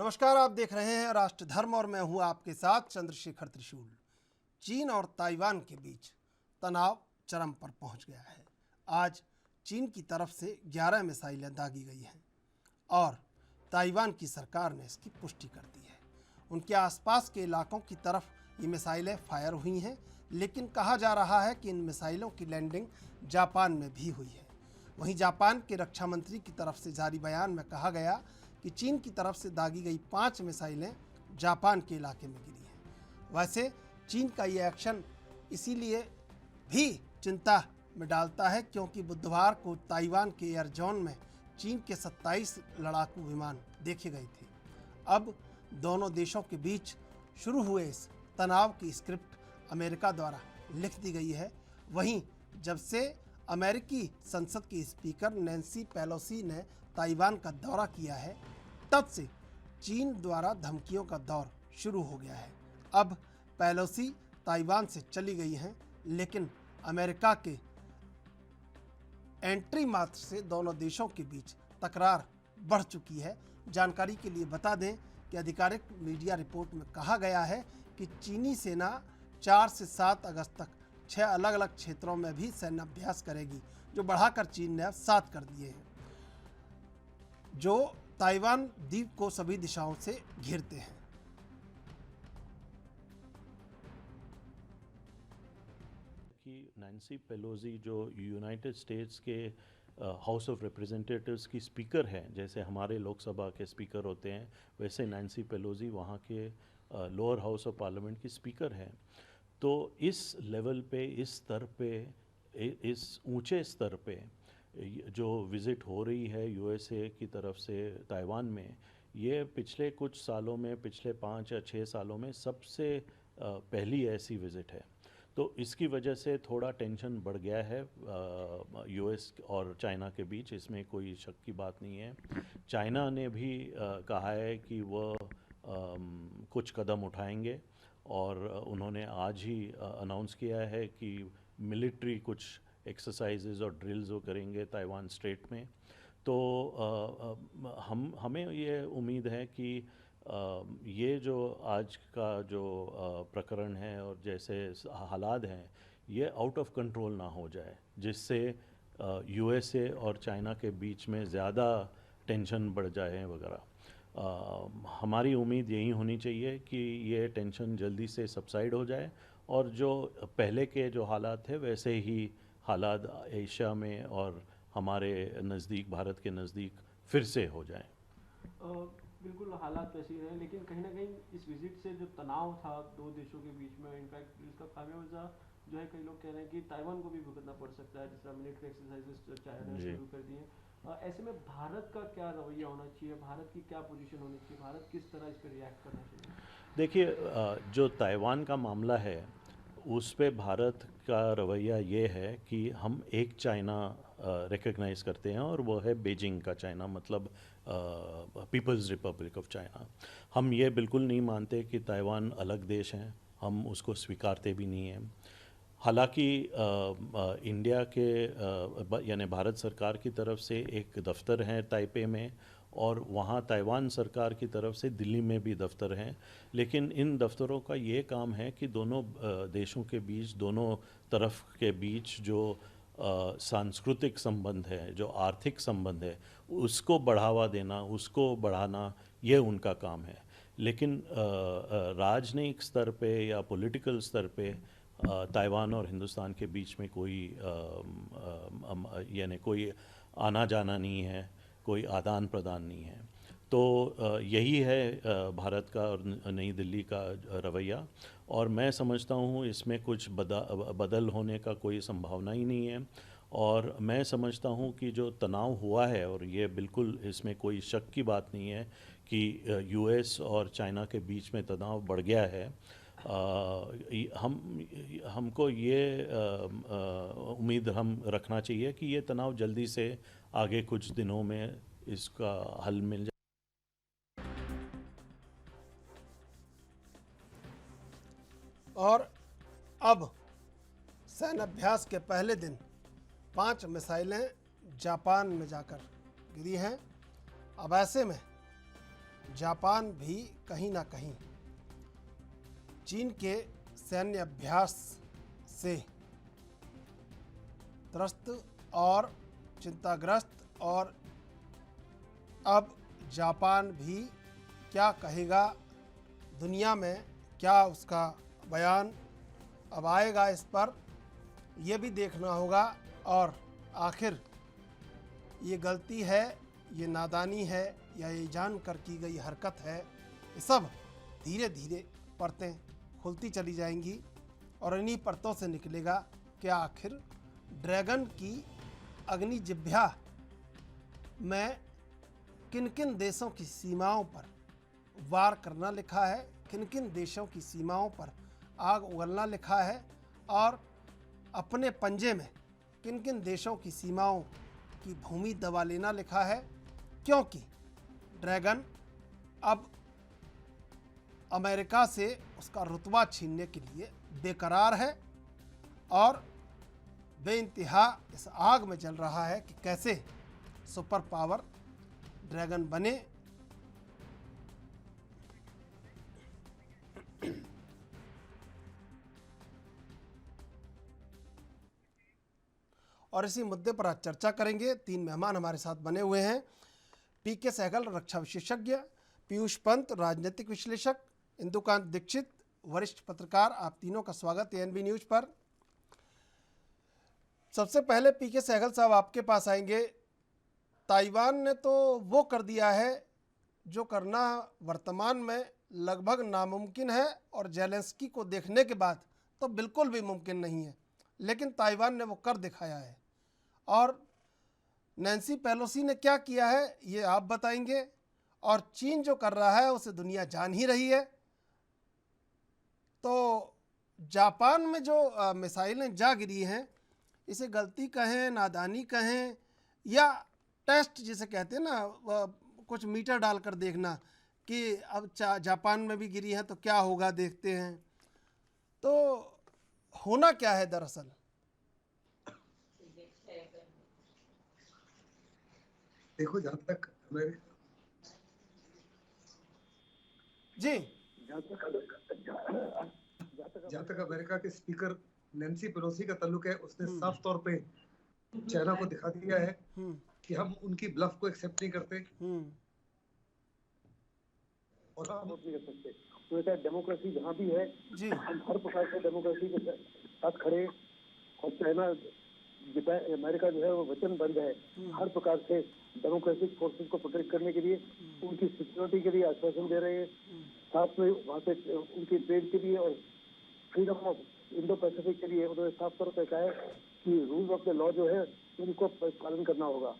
नमस्कार, आप देख रहे हैं राष्ट्र धर्म और मैं हूं आपके साथ चंद्रशेखर त्रिशूल। चीन और ताइवान के बीच तनाव चरम पर पहुंच गया है। आज चीन की तरफ से 11 मिसाइलें दागी गई हैं और ताइवान की सरकार ने इसकी पुष्टि कर दी है। उनके आसपास के इलाकों की तरफ ये मिसाइलें फायर हुई हैं, लेकिन कहा जा रहा है कि इन मिसाइलों की लैंडिंग जापान में भी हुई है। वहीं जापान के रक्षा मंत्री की तरफ से जारी बयान में कहा गया कि चीन की तरफ से दागी गई 5 मिसाइलें जापान के इलाके में गिरी हैं। वैसे चीन का ये एक्शन इसीलिए भी चिंता में डालता है क्योंकि बुधवार को ताइवान के एयर जोन में चीन के 27 लड़ाकू विमान देखे गए थे। अब दोनों देशों के बीच शुरू हुए इस तनाव की स्क्रिप्ट अमेरिका द्वारा लिख दी गई है। वहीं जब से अमेरिकी संसद की स्पीकर नैन्सी पेलोसी ने ताइवान का दौरा किया है, तब से चीन द्वारा धमकियों का दौर शुरू हो गया है। अब पेलोसी ताइवान से चली गई हैं, लेकिन अमेरिका के एंट्री मात्र से दोनों देशों के बीच तकरार बढ़ चुकी है। जानकारी के लिए बता दें कि आधिकारिक मीडिया रिपोर्ट में कहा गया है कि चीनी सेना 4 से 7 अगस्त तक 6 अलग अलग क्षेत्रों में भी सैन्य अभ्यास करेगी, जो बढ़ाकर चीन ने अब 7 कर दिए हैं, जो ताइवान द्वीप को सभी दिशाओं से घेरते हैं। कि नैन्सी पेलोसी जो यूनाइटेड स्टेट्स के हाउस ऑफ रिप्रेजेंटेटिव्स की स्पीकर हैं, जैसे हमारे लोकसभा के स्पीकर होते हैं, वैसे नैन्सी पेलोसी वहाँ के लोअर हाउस ऑफ पार्लियामेंट की स्पीकर हैं। तो इस लेवल पे, इस स्तर पे, इस ऊंचे स्तर पे जो विज़िट हो रही है यूएसए की तरफ से ताइवान में, ये पिछले कुछ सालों में, पिछले 5 या 6 सालों में सबसे पहली ऐसी विज़िट है। तो इसकी वजह से थोड़ा टेंशन बढ़ गया है यूएस और चाइना के बीच, इसमें कोई शक की बात नहीं है। चाइना ने भी कहा है कि वह कुछ कदम उठाएंगे और उन्होंने आज ही अनाउंस किया है कि मिलिट्री कुछ एक्सरसाइजेज और ड्रिल्स वो करेंगे ताइवान स्ट्रेट में। तो हमें ये उम्मीद है कि ये जो आज का जो प्रकरण है और जैसे हालात हैं, ये आउट ऑफ कंट्रोल ना हो जाए, जिससे यूएसए और चाइना के बीच में ज़्यादा टेंशन बढ़ जाए वगैरह। हमारी उम्मीद यही होनी चाहिए कि ये टेंशन जल्दी से सबसाइड हो जाए और जो पहले के जो हालात थे वैसे ही हालात एशिया में और हमारे नज़दीक, भारत के नज़दीक फिर से हो जाए। बिल्कुल हालात वैसे ही रहे, लेकिन कहीं ना कहीं इस विजिट से जो तनाव था दो देशों के बीच में, इनफैक्ट इसका खामियाजा जो है कई लोग कह रहे हैं कि ताइवान को भी भुगतना पड़ सकता है, जिस तरह मिलिट्री एक्सरसाइजेस चाइना ने शुरू कर दिए। ऐसे में भारत का क्या रवैया होना चाहिए, भारत की क्या पोजीशन होनी चाहिए, भारत किस तरह इस पर रिएक्ट करना चाहिए? देखिए, जो ताइवान का मामला है उस पे भारत का रवैया ये है कि हम एक चाइना रिकग्नाइज़ करते हैं और वो है बीजिंग का चाइना, मतलब पीपल्स रिपब्लिक ऑफ चाइना। हम ये बिल्कुल नहीं मानते कि ताइवान अलग देश हैं, हम उसको स्वीकारते भी नहीं हैं। हालांकि इंडिया के यानी भारत सरकार की तरफ से एक दफ्तर है ताइपे में और वहाँ ताइवान सरकार की तरफ से दिल्ली में भी दफ्तर हैं, लेकिन इन दफ्तरों का ये काम है कि दोनों देशों के बीच, दोनों तरफ के बीच जो सांस्कृतिक संबंध है, जो आर्थिक संबंध है, उसको बढ़ावा देना, उसको बढ़ाना, ये उनका काम है। लेकिन राजनयिक स्तर पे या पॉलिटिकल स्तर पे ताइवान और हिंदुस्तान के बीच में कोई यानी कोई आना जाना नहीं है, कोई आदान प्रदान नहीं है। तो यही है भारत का और नई दिल्ली का रवैया, और मैं समझता हूँ इसमें कुछ बदल होने का कोई संभावना ही नहीं है। और मैं समझता हूँ कि जो तनाव हुआ है, और ये बिल्कुल इसमें कोई शक की बात नहीं है कि यूएस और चाइना के बीच में तनाव बढ़ गया है। हमको ये उम्मीद हम रखना चाहिए कि ये तनाव जल्दी से आगे कुछ दिनों में इसका हल मिल जाए। और अब सैन्य अभ्यास के पहले दिन 5 मिसाइलें जापान में जाकर गिरी हैं। अब ऐसे में जापान भी कहीं ना कहीं चीन के सैन्य अभ्यास से त्रस्त और चिंताग्रस्त, और अब जापान भी क्या कहेगा दुनिया में, क्या उसका बयान अब आएगा, इस पर यह भी देखना होगा। और आखिर ये गलती है, ये नादानी है, या ये जानकर की गई हरकत है, ये सब धीरे धीरे परतें खुलती चली जाएंगी और इन्हीं परतों से निकलेगा कि आखिर ड्रैगन की अग्नि जिह्वा में किन किन देशों की सीमाओं पर वार करना लिखा है, किन किन देशों की सीमाओं पर आग उगलना लिखा है, और अपने पंजे में किन किन देशों की सीमाओं की भूमि दबा लेना लिखा है। क्योंकि ड्रैगन अब अमेरिका से उसका रुतबा छीनने के लिए बेकरार है और बेइंतहा इस आग में जल रहा है कि कैसे सुपर पावर ड्रैगन बने। और इसी मुद्दे पर आज चर्चा करेंगे। 3 मेहमान हमारे साथ बने हुए हैं। पीके सहगल, रक्षा विशेषज्ञ; पीयूष पंत, राजनीतिक विश्लेषक; इंदुकांत दीक्षित, वरिष्ठ पत्रकार। आप तीनों का स्वागत है एएनबी न्यूज़ पर। सबसे पहले पीके सहगल साहब आपके पास आएंगे। ताइवान ने तो वो कर दिया है जो करना वर्तमान में लगभग नामुमकिन है और जेलेंस्की को देखने के बाद तो बिल्कुल भी मुमकिन नहीं है, लेकिन ताइवान ने वो कर दिखाया है। और नैन्सी पेलोसी ने क्या किया है ये आप बताएंगे, और चीन जो कर रहा है उसे दुनिया जान ही रही है। तो जापान में जो मिसाइलें जा गिरी हैं, इसे गलती कहें, नादानी कहें, या टेस्ट जिसे कहते हैं ना, कुछ मीटर डालकर देखना कि अब जापान में भी गिरी है तो क्या होगा, देखते हैं। तो होना क्या है दरअसल? देखो, जहाँ तक जी, जहाँ तक अमेरिका के स्पीकर नैन्सी पेलोसी का ताल्लुक है, उसने साफ तौर पे चाइना को दिखा दिया है कि हम उनकी ब्लफ को एक्सेप्ट नहीं करते और हम नहीं कर सकते। तो ऐसा डेमोक्रेसी जहाँ भी है जी, हम हर प्रकार से डेमोक्रेसी के साथ खड़े, और चाइना अमेरिका जो है वो वचनबद्ध है हर प्रकार से डेमोक्रेटिक फोर्सेस को प्रोटेक्ट करने के लिए, उनकी सिक्योरिटी के लिए आश्वासन दे रहे हैं। साथ में वहाँ पे उनकी ट्रेड के लिए और फ्रीडम ऑफ इंडो पैसिफिक के लिए उन्होंने साफ तौर पर कहा है कि रूल ऑफ द लॉ जो है उनको पालन करना होगा,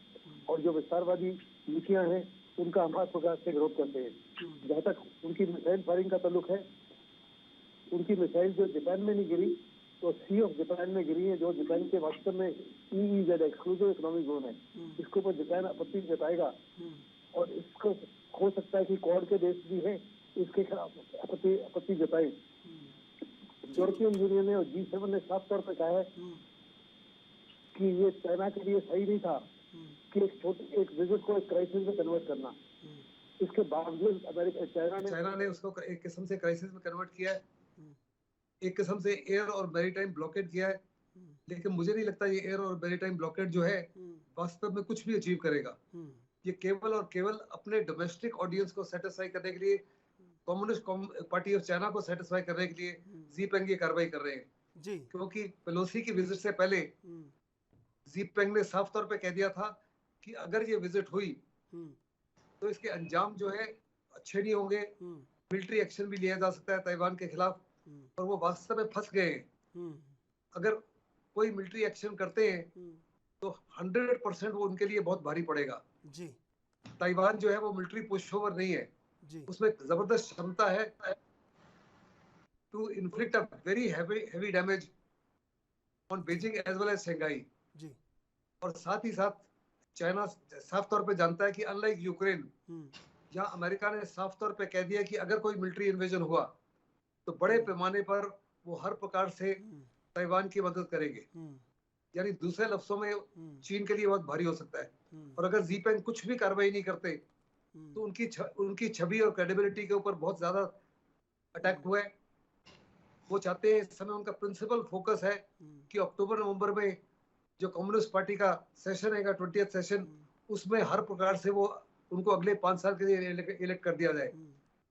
और जो विस्तारवादी नीतियाँ हैं उनका हम हर प्रकार से विरोध करते हैं। जहाँ तक उनकी मिसाइल फायरिंग का ताल्लुक है, उनकी मिसाइल जो जापान में नहीं गिरी तो सी ऑफ जापान में गिरी है, जो जापान के वास्तव में EEZ एक्सक्लूसिव इकोनॉमिक जोन है। इसके ऊपर जापान आपत्ति जताएगा और इसको हो सकता है कि क्वाड के देश भी हैं इसके खिलाफ आपत्ति जताए। यूरोपियन यूनियन ने और G7 ने साफ तौर पर कहा है कि ये चाइना के लिए सही नहीं था कि एक विजिट को एक क्राइसिस में कन्वर्ट करना। इसके बावजूद चाइना ने उसको एक किस्म से क्राइसिस में कन्वर्ट किया है, एक किस्म से एयर और मैरीटाइम ब्लॉकेट किया है। लेकिन मुझे नहीं लगता ये एयर और मैरीटाइम ब्लॉकेट जो है वास्तव में कुछ भी अचीव करेगा। ये केवल और केवल अपने डोमेस्टिक ऑडियंस को सेटिस्फाई करने के लिए, कम्युनिस्ट पार्टी ऑफ चाइना को सेटिस्फाई करने के लिए जीपेंग ये कार्रवाई कर रहे हैं जी। क्योंकि पेलोसी की विजिट से पहले जीपेंग ने साफ तौर पे कह दिया था कि अगर ये विजिट हुई तो इसके अंजाम जो है अच्छे नहीं होंगे, मिलिट्री एक्शन भी लिया जा सकता है ताइवान के खिलाफ, और वो वास्तव में फंस गए हैं। अगर कोई मिलिट्री एक्शन करते हैं तो 100% वो उनके लिए बहुत भारी पड़ेगा जी। ताइवान जो है वो मिलिट्री पुशओवर नहीं है जी। उसमें जबरदस्त क्षमता है to inflict a very heavy damage on Beijing as well as Shanghai जी। और साथ ही साथ चाइना साफ तौर पे जानता है कि अनलाइक यूक्रेन, जहां अमेरिका ने साफ तौर पे कह दिया कि अगर कोई मिलिट्री इन्वेजन हुआ तो बड़े पैमाने पर वो हर प्रकार से ताइवान की मदद करेंगे। यानी दूसरे लफ्जों में चीन के लिए बहुत भारी हो सकता है। और अगर जीपेंग कुछ भी कार्रवाई नहीं करते तो उनकी छवि और क्रेडिबिलिटी के ऊपर बहुत ज्यादा अटैक हुआ है। वो चाहते हैं, इस समय उनका प्रिंसिपल फोकस है कि अक्टूबर नवंबर में जो कम्युनिस्ट पार्टी का सेशन है, 20th सेशन, उसमें हर प्रकार से वो उनको अगले 5 साल के लिए इलेक्ट कर दिया जाए।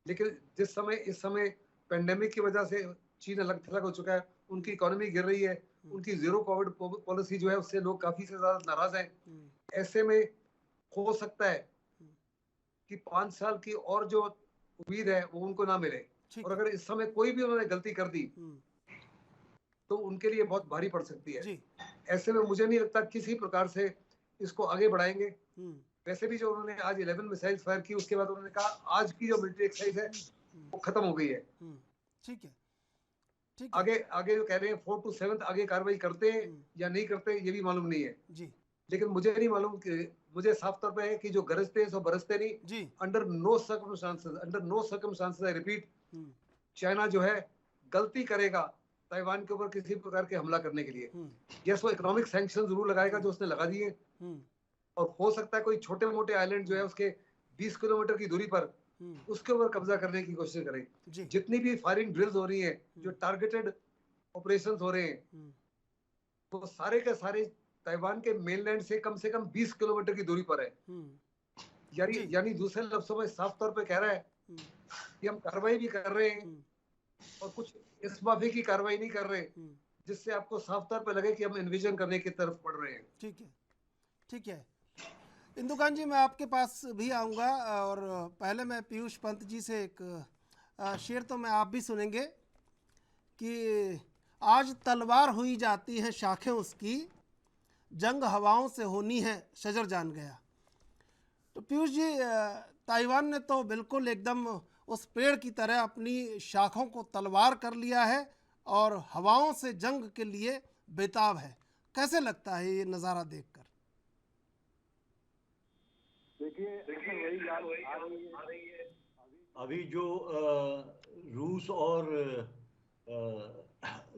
लेकिन इस समय पेंडेमिक की वजह से चीन अलग थलग हो चुका है, उनकी इकोनॉमी गिर रही है, उनकी जीरो कोविड पॉलिसी जो है उससे लोग काफी से ज्यादा नाराज हैं। ऐसे में हो सकता है कि 5 साल की और जो उम्मीद है वो उनको ना मिले, और अगर इस समय कोई भी उन्होंने गलती कर दी तो उनके लिए बहुत भारी पड़ सकती है। ऐसे में मुझे नहीं लगता किसी प्रकार से इसको आगे बढ़ाएंगे। वैसे भी जो उन्होंने आज 11 मिसाइल फायर की, उसके बाद उन्होंने कहा आज की जो मिलिट्री एक्सरसाइज है वो खत्म हो गई है। ठीक है, ठीक है। आगे जो कह रहे हैं 4 to 7 आगे कार्रवाई करते हैं या नहीं करते ये भी मालूम नहीं है जी। लेकिन मुझे नहीं मालूम कि मुझे साफ तौर पे है कि जो गरजते हैं सो बरसते नहीं। Under no circumstances I repeat, China जो है गलती करेगा ताइवान के ऊपर किसी प्रकार के हमला करने के लिए। यस, वो इकोनॉमिक सैंक्शन जरूर लगाएगा जो उसने लगा दिए, और हो सकता है कोई छोटे मोटे आइलैंड जो है उसके 20 किलोमीटर की दूरी पर उसके ऊपर कब्जा करने की कोशिश करे। जितनी भी फायरिंग ड्रिल्स हो रही है, जो टारगेटेड ऑपरेशंस हो रहे हैं, वो सारे के सारे ताइवान के मेनलैंड से कम 20 किलोमीटर की दूरी पर है। यानी दूसरे लफ्जों में साफ तौर पे कह रहा है कि हम कार्रवाई भी कर रहे हैं और कुछ इस माफी की कार्रवाई नहीं कर रहे, जिससे आपको साफ तौर पे लगे कि हम इन्विजन करने की तरफ बढ़ रहे हैं। ठीक है, ठीक है। इंदुकान जी, मैं आपके पास भी आऊँगा, और पहले मैं पीयूष पंत जी से एक शेर तो मैं आप भी सुनेंगे कि आज तलवार हुई जाती है शाखें उसकी, जंग हवाओं से होनी है शजर जान गया। तो पीयूष जी, ताइवान ने तो बिल्कुल एकदम उस पेड़ की तरह अपनी शाखों को तलवार कर लिया है और हवाओं से जंग के लिए बेताब है। कैसे लगता है ये नज़ारा देखकर? देखिए, वही याद आ रही है अभी जो रूस और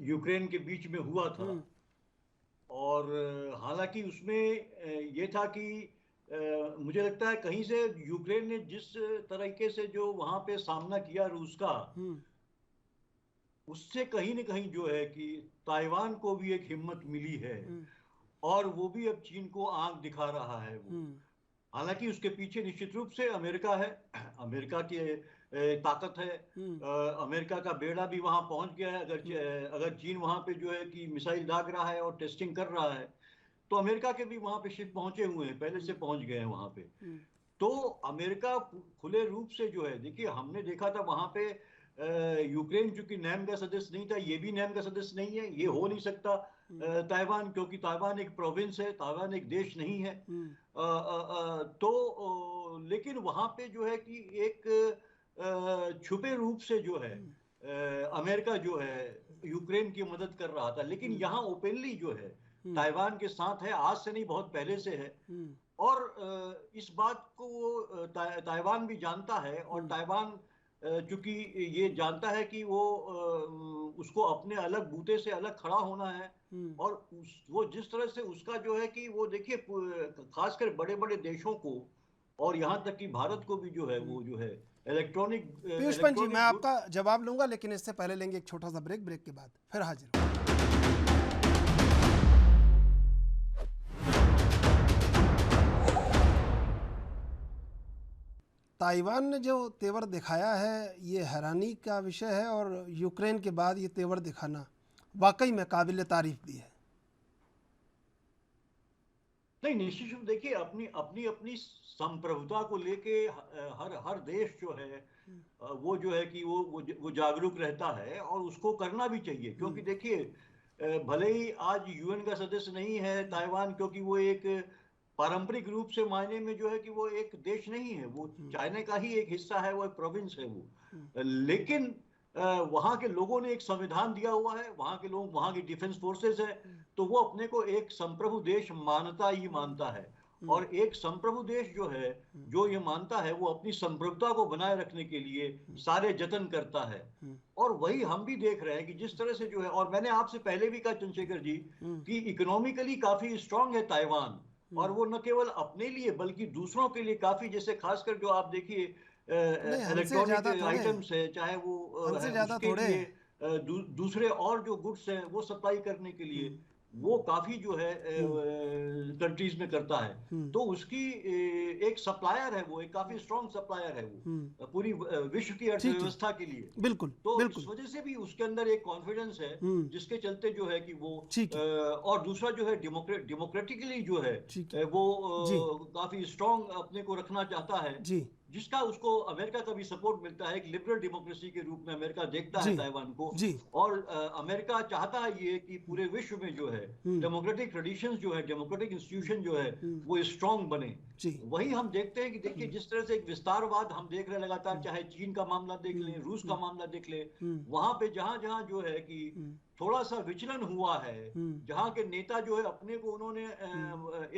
यूक्रेन के बीच में हुआ था, और हालांकि उसमें ये था कि मुझे लगता है कहीं से यूक्रेन ने जिस तरीके से जो वहां पे सामना किया रूस का, उससे कहीं न कहीं जो है कि ताइवान को भी एक हिम्मत मिली है, और वो भी अब चीन को आंख दिखा रहा है। वो हालांकि उसके पीछे निश्चित रूप से अमेरिका है, अमेरिका की ताकत है, अमेरिका का बेड़ा भी वहां पहुंच गया है। अगर चीन वहां पे जो है कि मिसाइल दाग रहा है और टेस्टिंग कर रहा है, तो अमेरिका के भी वहां पे शिप पहुंचे हुए हैं, पहले से पहुंच गए हैं वहां पे। तो अमेरिका खुले रूप से जो है, देखिए हमने देखा था वहां पे यूक्रेन चूंकि नैम का सदस्य नहीं था, ये भी नैम का सदस्य नहीं है, ये हो नहीं सकता ताइवान, क्योंकि ताइवान एक प्रोविंस है, ताइवान एक देश नहीं है। तो लेकिन वहां पे जो है कि एक छुपे रूप से जो है अमेरिका जो है यूक्रेन की मदद कर रहा था, लेकिन यहाँ ओपनली जो है ताइवान के साथ है, आज से नहीं बहुत पहले से है। और इस बात को वो ताइवान भी जानता है, और ताइवान चूंकि ये जानता है कि वो उसको अपने अलग बूते से अलग खड़ा होना है, और वो जिस तरह से उसका जो है कि वो देखिए खासकर बड़े बड़े देशों को और यहाँ तक कि भारत को भी जो है वो जो है इलेक्ट्रॉनिक। पीयूष पंत जी, मैं आपका जवाब लूंगा, लेकिन इससे पहले लेंगे एक छोटा सा ब्रेक के बाद फिर हाजिर। ताइवान ने जो तेवर दिखाया है ये हैरानी का विषय है, और यूक्रेन के बाद ये तेवर दिखाना वाकई में काबिल तारीफ भी है। नहीं, निश्चित रूप देखिए अपनी संप्रभुता को लेके हर देश जो है वो जो है कि वो जागरूक रहता है, और उसको करना भी चाहिए। क्योंकि देखिए भले ही आज यूएन का सदस्य नहीं है ताइवान, क्योंकि वो एक पारंपरिक रूप से मायने में जो है कि वो एक देश नहीं है, वो चाइना का ही एक हिस्सा है, वो एक प्रोविंस है वो। लेकिन वहाँ के लोगों ने एक संविधान दिया हुआ है, वहाँ के लोग, वहाँ की डिफेंस फोर्सेस है, तो वो अपने को एक संप्रभु देश मानता है। और एक संप्रभु देश जो है, जो ये मानता है, वो अपनी संप्रभुता को बनाए रखने के लिए सारे जतन करता है। और वही हम भी देख रहे हैं कि जिस तरह से जो है, और मैंने आपसे पहले भी कहा चंद्रशेखर जी कि इकोनॉमिकली काफी स्ट्रांग है ताइवान, और वो न केवल अपने लिए बल्कि दूसरों के लिए काफी, जैसे खासकर जो आप देखिए नहीं, हमसे ज्यादा इलेक्ट्रॉनिक थोड़े आइटम्स है, चाहे वो हमसे है, ज्यादा उसके थोड़े लिए दूसरे और जो गुड्स हैं वो सप्लाई करने के लिए वो काफी जो है कंट्रीज में करता है। तो उसकी एक सप्लायर है, वो एक काफी स्ट्रॉन्ग सप्लायर है वो पूरी विश्व की ठीक है, अर्थव्यवस्था के लिए। बिल्कुल तो इस बिल्कुल, वजह से भी उसके अंदर एक कॉन्फिडेंस है जिसके चलते जो है कि वो ठीक है, और दूसरा जो है डेमोक्रेटिकली जो है ठीक है, वो जी काफी स्ट्रॉन्ग अपने को रखना चाहता है, जी जिसका उसको अमेरिका का भी सपोर्ट मिलता है। एक लिबरल डेमोक्रेसी के रूप में अमेरिका देखता है जी ताइवान को, जी और अमेरिका चाहता है ये कि पूरे विश्व में जो है डेमोक्रेटिक ट्रेडिशंस जो है, डेमोक्रेटिक इंस्टीट्यूशन जो है वो स्ट्रांग बने। जी वही हम देखते हैं कि देखिए जिस तरह से एक विस्तारवाद हम देख रहे हैं लगातार, चाहे चीन का मामला देख लें, रूस का मामला देख लें, वहां पे जहां जहां जो है कि थोड़ा सा विचलन हुआ है, जहां के नेता जो है अपने को उन्होंने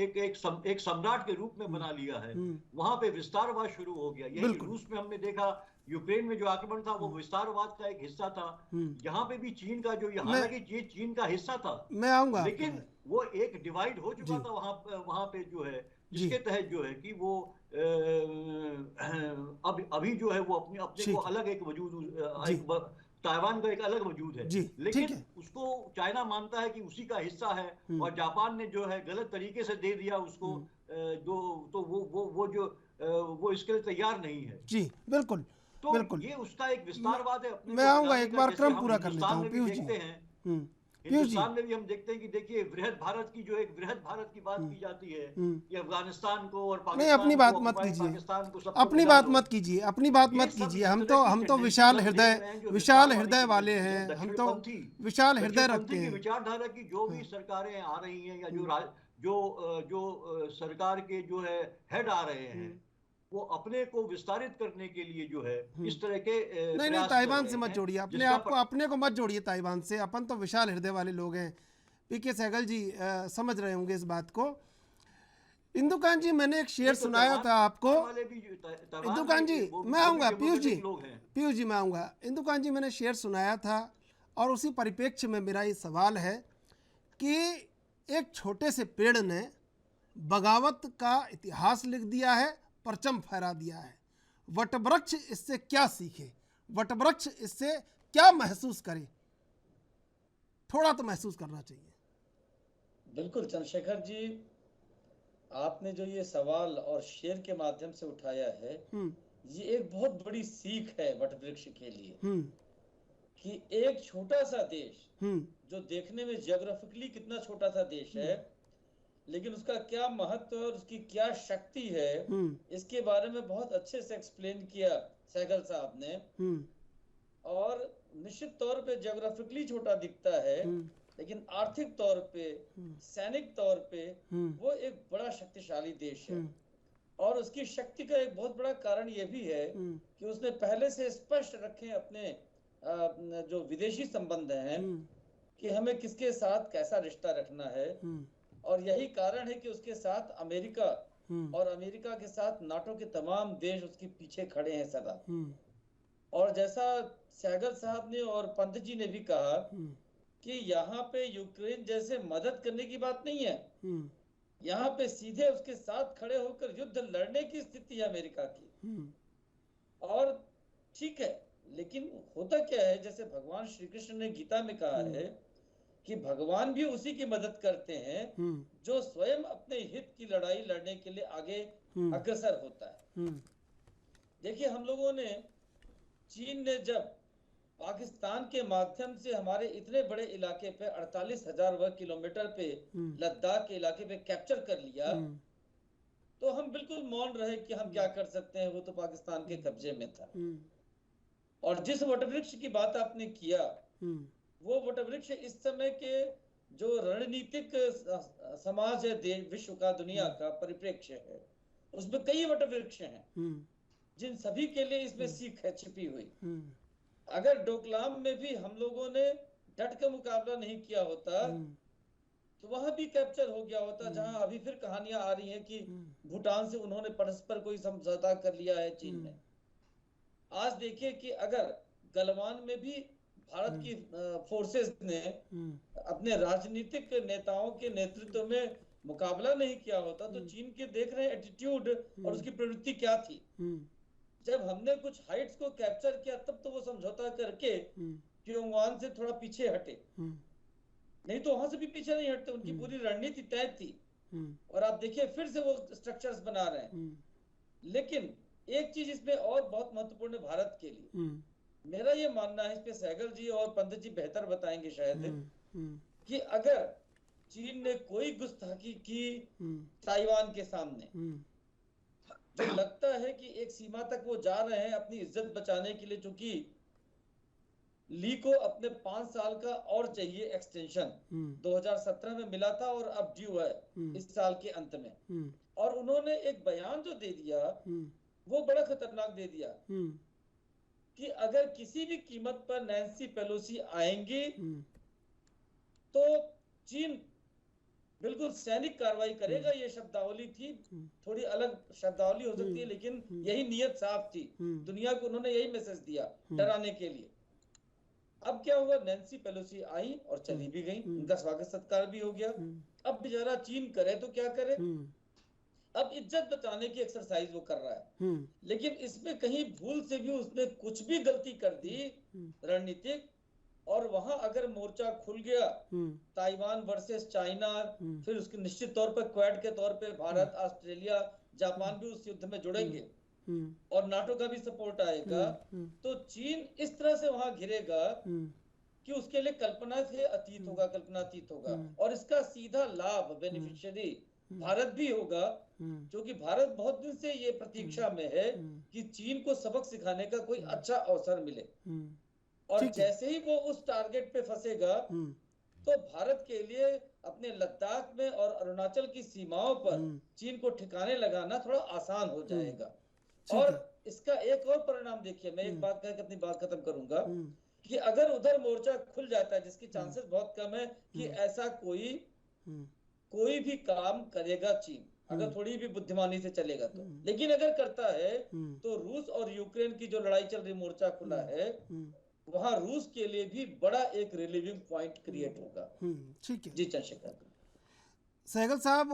एक सम्राट के रूप में बना लिया है, वहां पे विस्तारवाद शुरू हो गया। यही बिल्कुल। रूस में हमने देखा, यूक्रेन में जो आक्रमण था वो विस्तारवाद का एक हिस्सा था। यहाँ पे भी चीन का जो, हालांकि ये चीन का हिस्सा था, मैं आऊंगा आपके लेकिन पास। वो एक डिवाइड हो चुका जी था वहां पे जो है, जी जिसके तहत जो है कि वो अभी जो है वो अपने अपने को ठीक है, अलग एक वजूद, जी ताइवान का एक अलग वजूद है, जी ठीक लेकिन है, उसको चाइना मानता है कि उसी का हिस्सा है, और जापान ने जो है गलत तरीके से दे दिया उसको, जो तो वो जो वो इसके लिए तैयार नहीं है। जी बिल्कुल तो बिल्कुल, ये उसका एक विस्तारवाद है अपने मैं को आऊंगा, अपनाने एक का, बार जैसे क्रम हम पूरा कर लेता हिंदुस्तान हूँ में भी पीयूष जी। देखते हैं। पीयूष जी, हिंदुस्तान में भी हम देखते हैं कि देखिए वृहद भारत की जो एक वृहद भारत की बात की जाती है कि अफगानिस्तान को और नहीं पाकिस्तान अपनी को, बात मत ऑक्युपाइड कीजिए, पाकिस्तान को सबको अपनी मिला बात लो। मत कीजिए, अपनी बात ये मत सब कीजिए। इस हम तरह तो की विशाल tendencies हम हृदय देख रहे हैं, जो विशाल विस्तारवादी हृदय वाले tendencies हैं, हम तो दक्षिणपंथी विशाल हृदय रखते दक्षिणपंथी की हैं। विचारधारा की जो भी सरकारें आ रही हैं, या जो सरकार के जो है हेड आ रहे हैं, वो अपने को विस्तारित करने के लिए जो है इस तरह के नहीं नहीं, प्रयास कर ताइवान रहे से मत हैं, जोड़िए अपने जिसका आप को, अपने को मत जोड़िए ताइवान से। अपन तो विशाल हृदय वाले लोग हैं। पीके सहगल जी समझ रहे होंगे इस बात को। इंदुकान जी, मैंने एक शेर नहीं, तो सुनाया था आपको। वाले भी ताइवान इंदुकान जी, वो मैं आऊँगा। भी पीयूष जी, डेमोक्रेटिक लोग हैं। पीयूष जी मैं आऊँगा। इंदुकान जी, मैंने शेर सुनाया था और उसी परिप्रेक्ष्य में मेरा ये सवाल है कि एक छोटे से पेड़ ने बगावत का इतिहास लिख दिया है, परचम फहरा दिया है। वटवृक्ष इससे क्या सीखे, वटवृक्ष इससे क्या महसूस करे? थोड़ा तो महसूस करना चाहिए। बिल्कुल चंद्रशेखर जी, आपने जो ये सवाल और शेर के माध्यम से उठाया है, ये एक बहुत बड़ी सीख है वटवृक्ष के लिए, कि एक छोटा सा देश जो देखने में जियोग्राफिकली कितना छोटा सा देश है, लेकिन उसका क्या महत्व और उसकी क्या शक्ति है, इसके बारे में बहुत अच्छे से एक्सप्लेन किया सहगल साहब ने। और निश्चित तौर पे जियोग्राफिकली छोटा दिखता है, लेकिन आर्थिक तौर पे, सैनिक तौर पे वो एक बड़ा शक्तिशाली देश है। और उसकी शक्ति का एक बहुत बड़ा कारण ये भी है कि उसने पहले से स्पष्ट रखे अपने जो विदेशी संबंध हैं कि हमें किसके साथ कैसा रिश्ता रखना है। और यही कारण है कि उसके साथ अमेरिका और अमेरिका के साथ नाटो के तमाम देश उसके पीछे खड़े हैं सदा। और जैसा सहगल साहब ने और पंत जी ने भी कहा कि यहाँ पे यूक्रेन जैसे मदद करने की बात नहीं है, यहाँ पे सीधे उसके साथ खड़े होकर युद्ध लड़ने की स्थिति है अमेरिका की। और ठीक है, लेकिन होता क्या है, जैसे भगवान श्री कृष्ण ने गीता में कहा है कि भगवान भी उसी की मदद करते हैं जो स्वयं अपने हित की लड़ाई लड़ने के लिए आगे अग्रसर होता है। देखिए, हम लोगों ने, चीन ने जब पाकिस्तान के माध्यम से हमारे इतने बड़े इलाके पे 48,000 वर्ग किलोमीटर पे लद्दाख के इलाके पे कैप्चर कर लिया, तो हम बिल्कुल मौन रहे कि हम क्या कर सकते हैं, वो तो पाकिस्तान के कब्जे में था। और जिस वटवृक्ष की बात आपने किया, वो वटवृक्ष इस समय के जो रणनीतिक समाज है विश्व का, दुनिया का परिप्रेक्ष्य है, उसमें कई वटवृक्ष हैं जिन सभी के लिए इसमें सीख है छिपी हुई। अगर डोकलाम में भी हम लोगों ने डट का मुकाबला नहीं किया होता तो वहां भी कैप्चर हो गया होता, जहां अभी फिर कहानियां आ रही हैं कि भूटान से उन्होंने परस्पर कोई समझौता कर लिया है चीन ने। आज देखिए कि अगर गलवान में भी भारत की फोर्सेस ने अपने राजनीतिक नेताओं के नेतृत्व में मुकाबला नहीं किया होता तो चीन के देख रहे एटीट्यूड और उसकी प्रवृत्ति क्या थी। जब हमने कुछ हाइट्स को कैप्चर किया तब तो वो समझौता करके प्योंगयान से थोड़ा पीछे हटे, नहीं तो वहां से भी पीछे नहीं हटते, उनकी पूरी रणनीति तय थी। और आप देखिए फिर से वो स्ट्रक्चर्स बना रहे हैं। लेकिन एक चीज इसमें और बहुत महत्वपूर्ण है भारत के लिए, मेरा ये मानना है, इस पे सहगल जी और पंडित जी बेहतर बताएंगे शायद, कि अगर चीन ने कोई गुस्ताखी की ताइवान के सामने, जो लगता है कि एक सीमा तक वो जा रहे हैं अपनी इज्जत बचाने के लिए, चूंकि ली को अपने 5 साल का और चाहिए एक्सटेंशन, 2017 में मिला था और अब ड्यू है इस साल के अंत में, और उन्होंने एक बयान जो दे दिया वो बड़ा खतरनाक दे दिया कि अगर किसी भी कीमत पर नैन्सी पेलोसी आएंगी तो चीन बिल्कुल सैनिक कार्रवाई करेगा। ये शब्दावली थी, थोड़ी अलग शब्दावली हो सकती है लेकिन यही नियत साफ थी। दुनिया को उन्होंने यही मैसेज दिया डराने के लिए। अब क्या हुआ, नैन्सी पेलोसी आई और चली भी गई, उनका स्वागत सत्कार भी हो गया। अब बेचारा चीन करे तो क्या करे, अब इज्जत बचाने की एक्सरसाइज वो कर रहा है। लेकिन इसमें कहीं भूल से भी उसने कुछ भी गलती कर दी रणनीतिक, और वहां अगर मोर्चा खुल गया ताइवान वर्सेस चाइना, फिर उसके निश्चित तौर पर क्वाड के तौर पे भारत, ऑस्ट्रेलिया, जापान भी उस युद्ध में जुड़ेंगे और नाटो का भी सपोर्ट आएगा, तो चीन इस तरह से वहां घिरेगा कि उसके लिए कल्पना से अतीत होगा, कल्पनातीत होगा। और इसका सीधा लाभ बेनिफिशियरी भारत भी होगा, क्योंकि भारत बहुत दिन से ये प्रतीक्षा में है कि चीन को सबक सिखाने का कोई अच्छा अवसर मिले। और जैसे ही वो उस टारगेट पे फंसेगा तो भारत के लिए अपने लद्दाख में और अरुणाचल की सीमाओं पर चीन को ठिकाने लगाना थोड़ा आसान हो जाएगा। और इसका एक और परिणाम देखिए, मैं एक बात कहकर अपनी बात खत्म करूंगा, कि अगर उधर मोर्चा खुल जाता है, जिसकी चांसेस बहुत कम है कि ऐसा कोई भी काम करेगा चीन, अगर थोड़ी भी बुद्धिमानी से चलेगा तो, लेकिन अगर करता है तो रूस और यूक्रेन की जो लड़ाई चल रही, मोर्चा खुला है, वहां रूस के लिए भी बड़ा एक रिलीविंग पॉइंट क्रिएट होगा। ठीक है जी चंद्रशेखर सहगल साहब,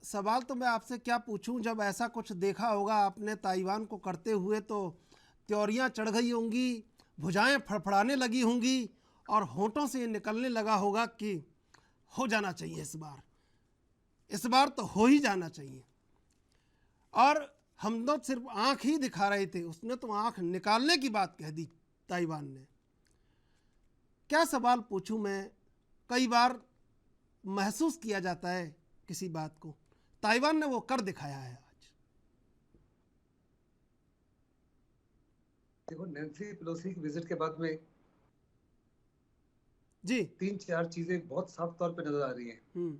सवाल तो मैं आपसे क्या पूछूं, जब ऐसा कुछ देखा होगा आपने ताइवान को करते हुए तो त्योरियां चढ़ गई होंगी, भुजाएं फड़फड़ाने लगी होंगी और होंठों से निकलने लगा होगा कि हो जाना चाहिए, इस बार तो हो ही जाना चाहिए। और हम तो सिर्फ आंख ही दिखा रहे थे, उसने तो आंख निकालने की बात कह दी ताइवान ने। क्या सवाल पूछूं मैं, कई बार महसूस किया जाता है किसी बात को, ताइवान ने वो कर दिखाया है आज। देखो, नैन्सी पेलोसी की विजिट के बाद में जी 3-4 चीजें बहुत साफ तौर पे नजर आ रही हैं।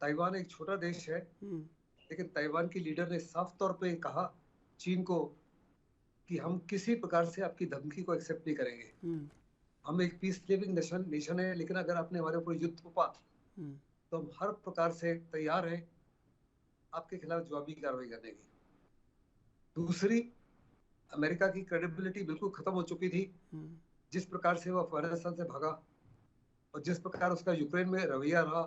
ताइवान एक छोटा देश है, लेकिन ताइवान की लीडर ने साफ तौर पे कहा चीन को कि हम किसी प्रकार से आपकी धमकी को एक्सेप्ट नहीं करेंगे। हम एक पीस लिविंग नेशन है, लेकिन अगर आपने हमारे ऊपर युद्ध थोपा तो हम हर प्रकार से तैयार हैं आपके खिलाफ जवाबी कार्रवाई करने की। दूसरी, अमेरिका की क्रेडिबिलिटी बिल्कुल खत्म हो चुकी थी। जिस प्रकार से वो अफगानिस्तान से भागा और जिस प्रकार उसका यूक्रेन में रवैया रहा,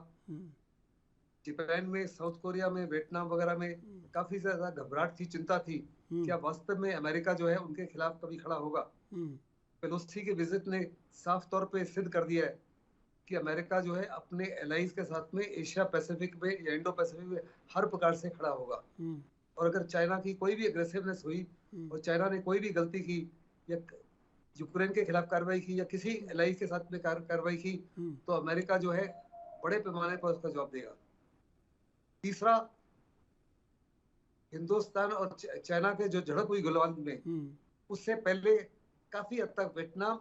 जापान में, साउथ कोरिया में, वियतनाम वगैरह में काफी ज्यादा घबराहट थी, चिंता थी क्या वास्तव में अमेरिका जो है उनके खिलाफ कभी खड़ा होगा। पेलोसी के विजिट ने साफ तौर पे सिद्ध कर दिया है कि अमेरिका जो है अपने एलाइज के साथ में एशिया पैसिफिक में या इंडो पैसिफिक में हर प्रकार से खड़ा होगा। और अगर चाइना की कोई भी एग्रेसिवनेस हुई और चाइना ने कोई भी गलती की या यूक्रेन के खिलाफ कार्रवाई की या किसी एलाइज के साथ में कार्रवाई की, तो अमेरिका जो है बड़े पैमाने पर उसका जवाब देगा। तीसरा, हिंदुस्तान और चाइना के जो झड़प हुई गलवान में, उससे पहले काफी हद तक Vietnam,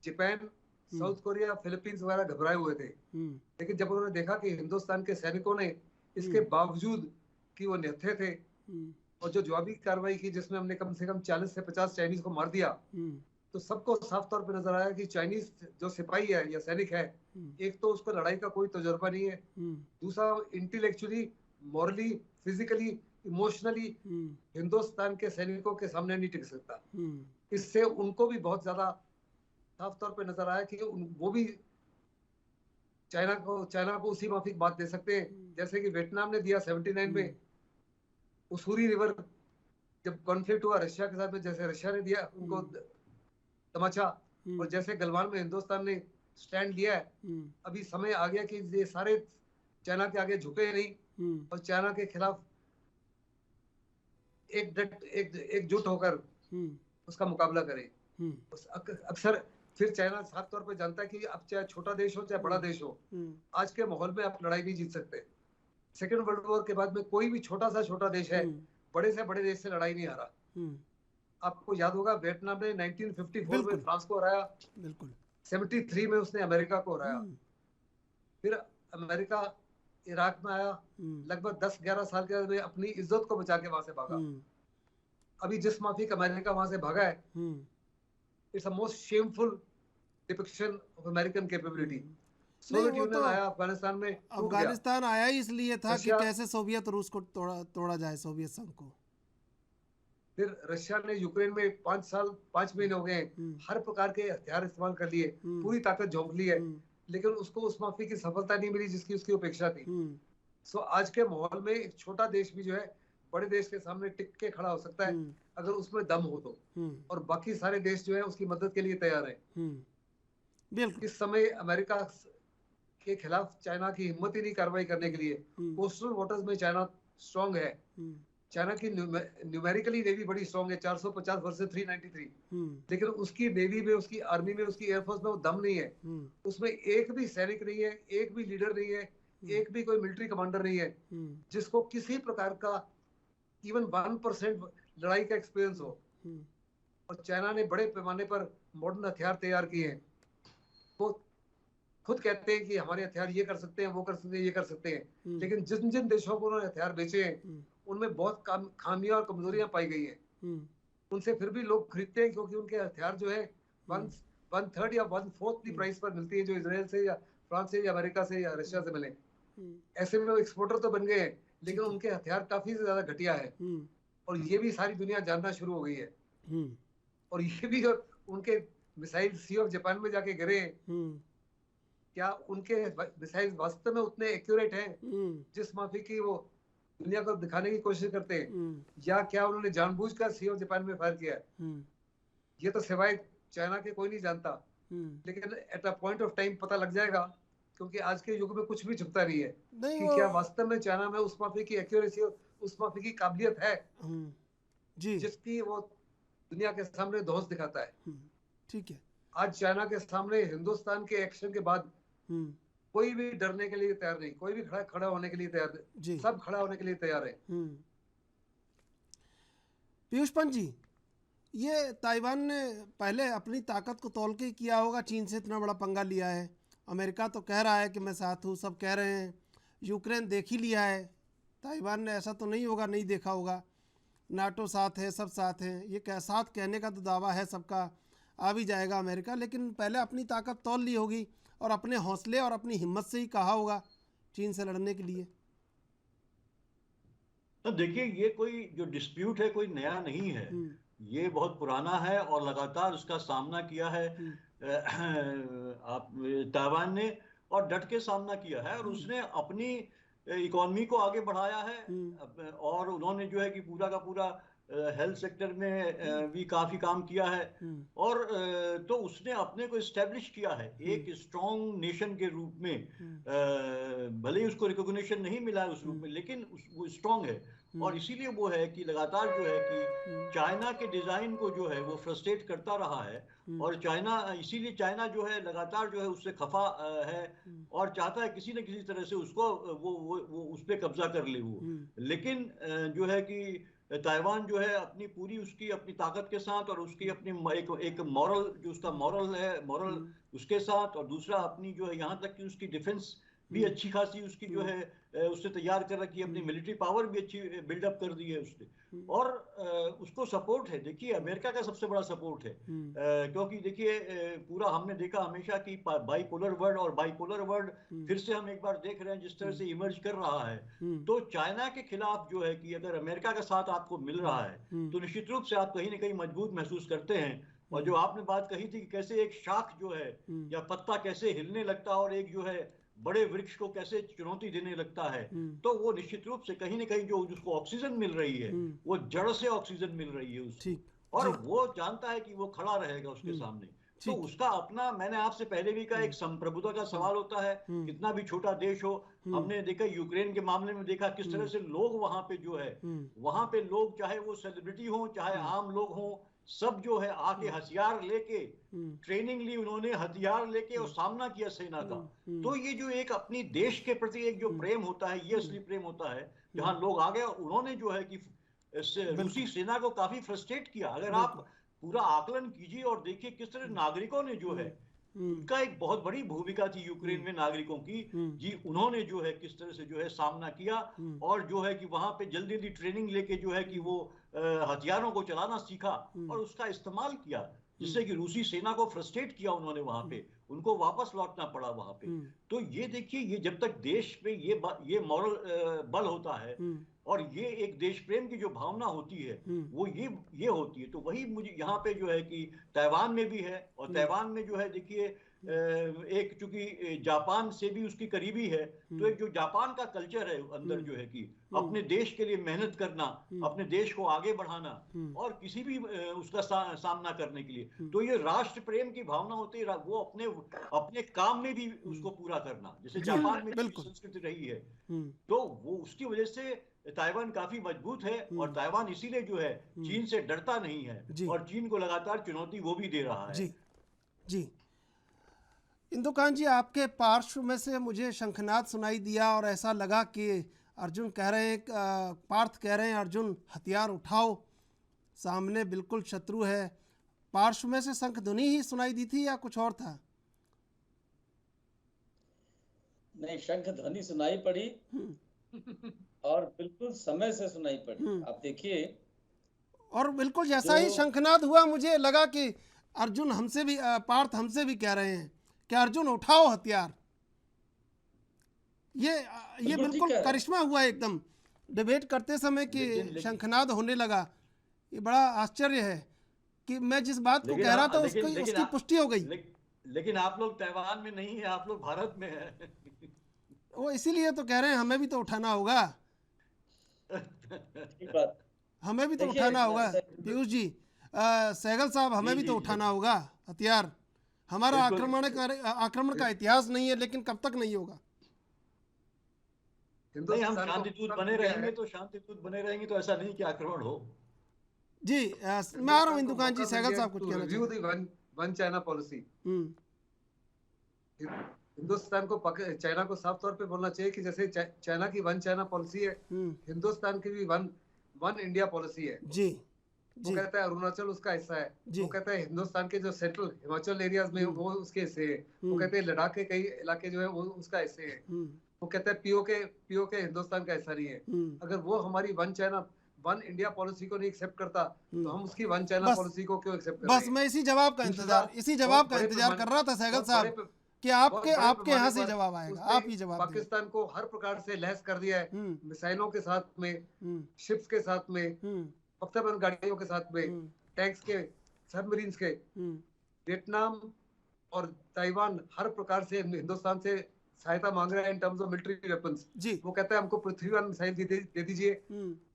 Japan, south Korea, Philippines वगैरह घबराए हुए थे। लेकिन जब उन्होंने देखा कि हिंदुस्तान के सैनिकों ने इसके बावजूद कि वो निहत्थे थे और जो जवाबी कार्रवाई की जिसमें हमने कम से कम 40 से 50 चाइनीज को मार दिया, तो सबको साफ तौर पे नजर आया कि चाइनीज जो सिपाही है या सैनिक है, एक तो उसको लड़ाई का कोई तजुर्बा नहीं है, दूसरा intellectually, morally, physically, emotionally Hindustan के सैनिकों के सामने नहीं टिक सकता। इससे उनको भी बहुत ज्यादा साफ तौर पे नजर आया कि वो भी चाइना को उसी माफिक बात दे सकते हैं जैसे कि वियतनाम ने दिया 79 में उसूरी रिवर जब कॉन्फ्लिक्ट हुआ रशिया के साथ में, जैसे रशिया ने दिया उनको तमाचा, और जैसे गलवान में हिंदुस्तान ने स्टैंड लिया है। अभी समय आ गया कि ये सारे चाइना के आगे झुके नहीं और चाइना के खिलाफ एकजुट होकर उसका मुकाबला करे। अक्सर फिर चाइना साफ तौर पर जानता है कि अब चाहे छोटा देश हो चाहे बड़ा देश हो, आज के माहौल में आप लड़ाई नहीं जीत सकते। सेकेंड वर्ल्ड वॉर के बाद में कोई भी छोटा देश है बड़े से बड़े देश से लड़ाई नहीं हारा। आपको याद होगा वियतनाम ने 1954 में फ्रांस को हराया, बिल्कुल 73 में उसने अमेरिका को हराया, फिर अमेरिका इराक में आया, लगभग 10-11 साल के बाद में अपनी इज्जत को बचा के वहां से भागा। अभी जिस माफिक अमेरिका वहां से भागा है, it's a most shameful depiction of American capability. Soviet union आया अफगानिस्तान में, अफगानिस्तान आया इसलिए था कि कैसे सोवियत रूस को तोड़ा जाए, सोवियत संघ को। फिर रशिया ने यूक्रेन में 5 महीने हो गए, हर प्रकार के हथियार इस्तेमाल कर लिए, पूरी ताकत झोंक ली है, लेकिन उसको उस माफी की सफलता नहीं मिली जिसकी उसकी अपेक्षा थी। सो आज के माहौल में एक छोटा देश भी जो है बड़े देश के सामने टिक के खड़ा हो सकता है अगर उसमें दम हो तो, और बाकी सारे देश जो है उसकी मदद के लिए तैयार है। बिल्कुल इस समय अमेरिका के खिलाफ चाइना की हिम्मत ही नहीं कार्रवाई करने के लिए। कोस्टल वाटर्स में चाइना स्ट्रांग है, चाइना की न्यूमेरिकली नेवी बड़ी स्ट्रांग है, 450 वर्सेस 393, लेकिन उसकी नेवी में, उसकी आर्मी में, उसकी एयरफोर्स में वो दम नहीं है। उसमें एक भी सैनिक नहीं है, एक भी लीडर नहीं है, एक भी कोई मिलिट्री कमांडर नहीं है जिसको किसी प्रकार का इवन 1% लड़ाई का एक्सपीरियंस हो। और चाइना ने बड़े पैमाने पर मॉडर्न हथियार तैयार किए हैं। वो खुद कहते हैं कि हमारे हथियार ये कर सकते हैं, वो कर सकते हैं, ये कर सकते हैं, लेकिन जिन जिन देशों को उन्होंने हथियार बेचे हैं उनमें बहुत खामियां और कमजोरियां पाई गई हैं। उनसे फिर भी लोग खरीदते हैं क्योंकि उनके हथियार जो है 1/3 या 1/4 की प्राइस पर मिलती है जो इजराइल से या फ्रांस से या अमेरिका से या रशिया से मिले। ऐसे में वो एक्सपोर्टर तो बन गए हैं, लेकिन उनके हथियार काफी ज्यादा घटिया है, और ये भी सारी दुनिया जानना शुरू हो गई है। और ये भी जो उनके मिसाइल सी ऑफ जापान में जाके गिरे, क्या उनके मिसाइल वास्तव में उतने एक्यूरेट हैं जिस माफी की वो दुनिया को दिखाने की कोशिश करते हैं, या क्या उन्होंने जानबूझकर सी ऑफ जापान में फायर किया है? ये तो सिवाय चाइना के कोई नहीं जानता, लेकिन at a point of time पता लग जाएगा, क्योंकि आज के युग में कुछ भी छुपता नहीं है कि क्या वास्तव में चाइना में उस माफी की एक्यूरेसी, उस माफी की काबिलियत है जिसकी वो दुनिया के सामने धौंस दिखाता है। ठीक है, आज चाइना के सामने हिंदुस्तान के एक्शन के बाद कोई भी डरने के लिए तैयार नहीं, कोई भी खड़ा होने के लिए तैयार नहीं, सब खड़ा होने के लिए तैयार है। पीयूष पंत जी, ये ताइवान ने पहले अपनी ताकत को तौल के किया होगा, चीन से इतना बड़ा पंगा लिया है। अमेरिका तो कह रहा है कि मैं साथ हूँ, सब कह रहे हैं, यूक्रेन देख ही लिया है, ताइवान ने ऐसा तो नहीं होगा, नहीं देखा होगा, नाटो साथ है, सब साथ हैं, ये साथ कहने का तो दावा है सबका, आ भी जाएगा अमेरिका, लेकिन पहले अपनी ताकत तौल ली होगी और अपने हौसले और अपनी हिम्मत से ही कहा होगा चीन से लड़ने के लिए। तो देखिए, ये कोई जो डिस्प्यूट है कोई नया नहीं है, ये बहुत पुराना है और लगातार उसका सामना किया है आप ताइवान ने, और डट के सामना किया है, और उसने अपनी इकोनॉमी को आगे बढ़ाया है, और उन्होंने जो है कि पूरा का पूरा हेल्थ सेक्टर में भी काफी काम किया है, और तो उसने अपने को एस्टेब्लिश किया है एक स्ट्रॉन्ग नेशन के रूप में। भले ही उसको रिकॉग्निशन नहीं मिला है उस रूप में, लेकिन वो स्ट्रॉन्ग है, और इसीलिए वो है कि लगातार जो है कि चाइना के डिजाइन को जो है वो फ्रस्ट्रेट करता रहा है, और चाइना, इसीलिए चाइना जो है लगातार जो है उससे खफा है और चाहता है किसी न किसी तरह से उसको वो उस पर कब्जा कर ले वो। लेकिन जो है कि ताइवान जो है अपनी पूरी उसकी अपनी ताकत के साथ, और उसकी अपनी एक मॉरल, जो उसका मॉरल है, मॉरल उसके साथ, और दूसरा अपनी जो है यहाँ तक कि उसकी डिफेंस भी अच्छी खासी उसकी जो है उसने तैयार कर रखी है, अपनी मिलिट्री पावर भी अच्छी बिल्डअप कर दी है उसने, और उसको सपोर्ट है। देखिए, अमेरिका का सबसे बड़ा सपोर्ट है, क्योंकि देखिए पूरा हमने देखा हमेशा कि बाइपोलर वर्ल्ड, और बाइपोलर वर्ल्ड फिर से हम एक बार देख रहे हैं जिस तरह से इमर्ज कर रहा है। तो चाइना के खिलाफ जो है कि अगर अमेरिका का साथ आपको मिल रहा है तो निश्चित रूप से आप कहीं ना कहीं मजबूत महसूस करते हैं। और जो आपने बात कही थी कि कैसे एक शाख जो है या पत्ता कैसे हिलने लगता है, और एक जो है बड़े वृक्ष को कैसे चुनौती देने लगता है, तो वो निश्चित रूप से कहीं ना कहीं जो उसको ऑक्सीजन मिल रही है, वो जड़ से ऑक्सीजन मिल रही है उसको, और वो जानता है कि वो खड़ा रहेगा उसके सामने। तो उसका अपना, मैंने आपसे पहले भी कहा, एक संप्रभुता का सवाल होता है, कितना भी छोटा देश हो। हमने देखा यूक्रेन के मामले में, देखा किस तरह से लोग वहां पे जो है, वहां पे लोग चाहे वो सेलिब्रिटी हो चाहे आम लोग हो, सब जो है आके हथियार लेके, ट्रेनिंग ली उन्होंने, हथियार लेके और सामना किया सेना का। तो ये जो एक अपनी देश के प्रति एक जो प्रेम होता है, ये असली प्रेम होता है, जहां लोग आ गए। उन्होंने जो है कि रूसी सेना को काफी फ्रस्ट्रेट किया। अगर आप पूरा आकलन कीजिए और देखिए किस तरह नागरिकों ने जो है, उनका एक बहुत बड़ी भूमिका थी यूक्रेन में नागरिकों की जी, उन्होंने जो है किस तरह से जो है सामना किया, और जो है कि वहां पे जल्दी जल्दी ट्रेनिंग लेके जो है कि वो हथियारों को चलाना सीखा और उसका इस्तेमाल किया, जिससे कि रूसी सेना को फ्रस्ट्रेट किया उन्होंने, वहां पे उनको वापस लौटना पड़ा वहां पे। तो ये देखिए, ये जब तक देश पे ये मॉरल बल होता है और ये एक देश प्रेम की जो भावना होती है, वो ये होती है। तो वही मुझे यहाँ पे जो है कि ताइवान में भी है, और ताइवान में जो है देखिए, एक चूंकि जापान से भी उसकी करीबी है, तो एक जो जापान का कल्चर है अंदर जो है कि अपने देश के लिए मेहनत करना, अपने देश को आगे बढ़ाना, और किसी भी उसका सामना करने के लिए, तो ये राष्ट्र प्रेम की भावना होती है। वो अपने काम में भी उसको पूरा करना, जैसे जापान में संस्कृति रही है, तो वो उसकी वजह से ताइवान काफी मजबूत है। और ताइवान इसीलिए जो है चीन से डरता नहीं है, और चीन को लगातार चुनौती वो भी दे रहा है। जी जी। इंदुकान जी, आपके पार्श्व में से मुझे शंखनाद सुनाई दिया और ऐसा लगा कि अर्जुन कह रहे हैं, पार्थ कह रहे हैं, अर्जुन हथियार उठाओ, सामने बिल्कुल शत्रु है। पार्श्व में से शंख ध्वनि ही सुनाई दी थी या कुछ और था? नहीं, शंख ध्वनि सुनाई पड़ी और बिल्कुल समय से सुनाई पड़ी। आप देखिए, और बिल्कुल जैसा ही शंखनाद हुआ, मुझे लगा कि अर्जुन हमसे भी, पार्थ हमसे भी कह रहे हैं कि अर्जुन उठाओ हथियार। ये बिल्कुल करिश्मा हुआ एकदम डिबेट करते समय कि शंखनाद होने लगा। ये बड़ा आश्चर्य है कि मैं जिस बात को कह रहा था उसकी पुष्टि हो गई। लेकिन आप लोग ताइवान में नहीं है, आप लोग भारत में है। वो इसीलिए तो कह रहे हैं हमें भी तो उठाना होगा, हमें भी तो उठाना होगा। पीयूष जी, सहगल साहब, हमें भी तो उठाना होगा हथियार। हमारा आक्रमण का इतिहास नहीं है, लेकिन कब तक नहीं होगा। नहीं, हम शांतिदूत बने रहेंगे तो ऐसा नहीं कि आक्रमण हो। जी, मैं आ रहा हूँ इंदुकान जी, सहगल साहब कुछ कहना चाहिए। वन चाइना पॉलिसी, हिंदुस्तान को चाइना को साफ तौर पे बोलना चाहिए कि जैसे चाइना की वन चाइना पॉलिसी है, हिंदुस्तान की भी वन इंडिया पॉलिसी है। जी, वो कहता है अरुणाचल उसका हिस्सा है, वो कहता है हिंदुस्तान के जो सेंट्रल हिमाचल एरियाज में वो उसके हिस्से है, वो कहते हैं लद्दाख के कई इलाके जो है वो उसका हिस्से है, वो कहता है पीओके हिंदुस्तान का हिस्सा नहीं है। अगर वो हमारी वन इंडिया पॉलिसी को नहीं एक्सेप्ट करता, तो हम उसकी वन चाइना पॉलिसी को क्यों एक्सेप्ट करें? बस मैं इसी जवाब का इंतजार कर रहा था सहगल साहब कि आपके यहाँ से जवाब आएगा। आप ही जवाब। पाकिस्तान को हर प्रकार से लैस कर दिया है, मिसाइलों के साथ में, शिप्स के साथ में, पत्थरबंद गाड़ियों के साथ में, टैंक्स के, सबमरीन्स के। वियतनाम और ताइवान हर प्रकार से हिंदुस्तान से सहायता मांग रहा है in terms of military weapons. वो कहता है हमको पृथ्वी वन मिसाइल दे दीजिए,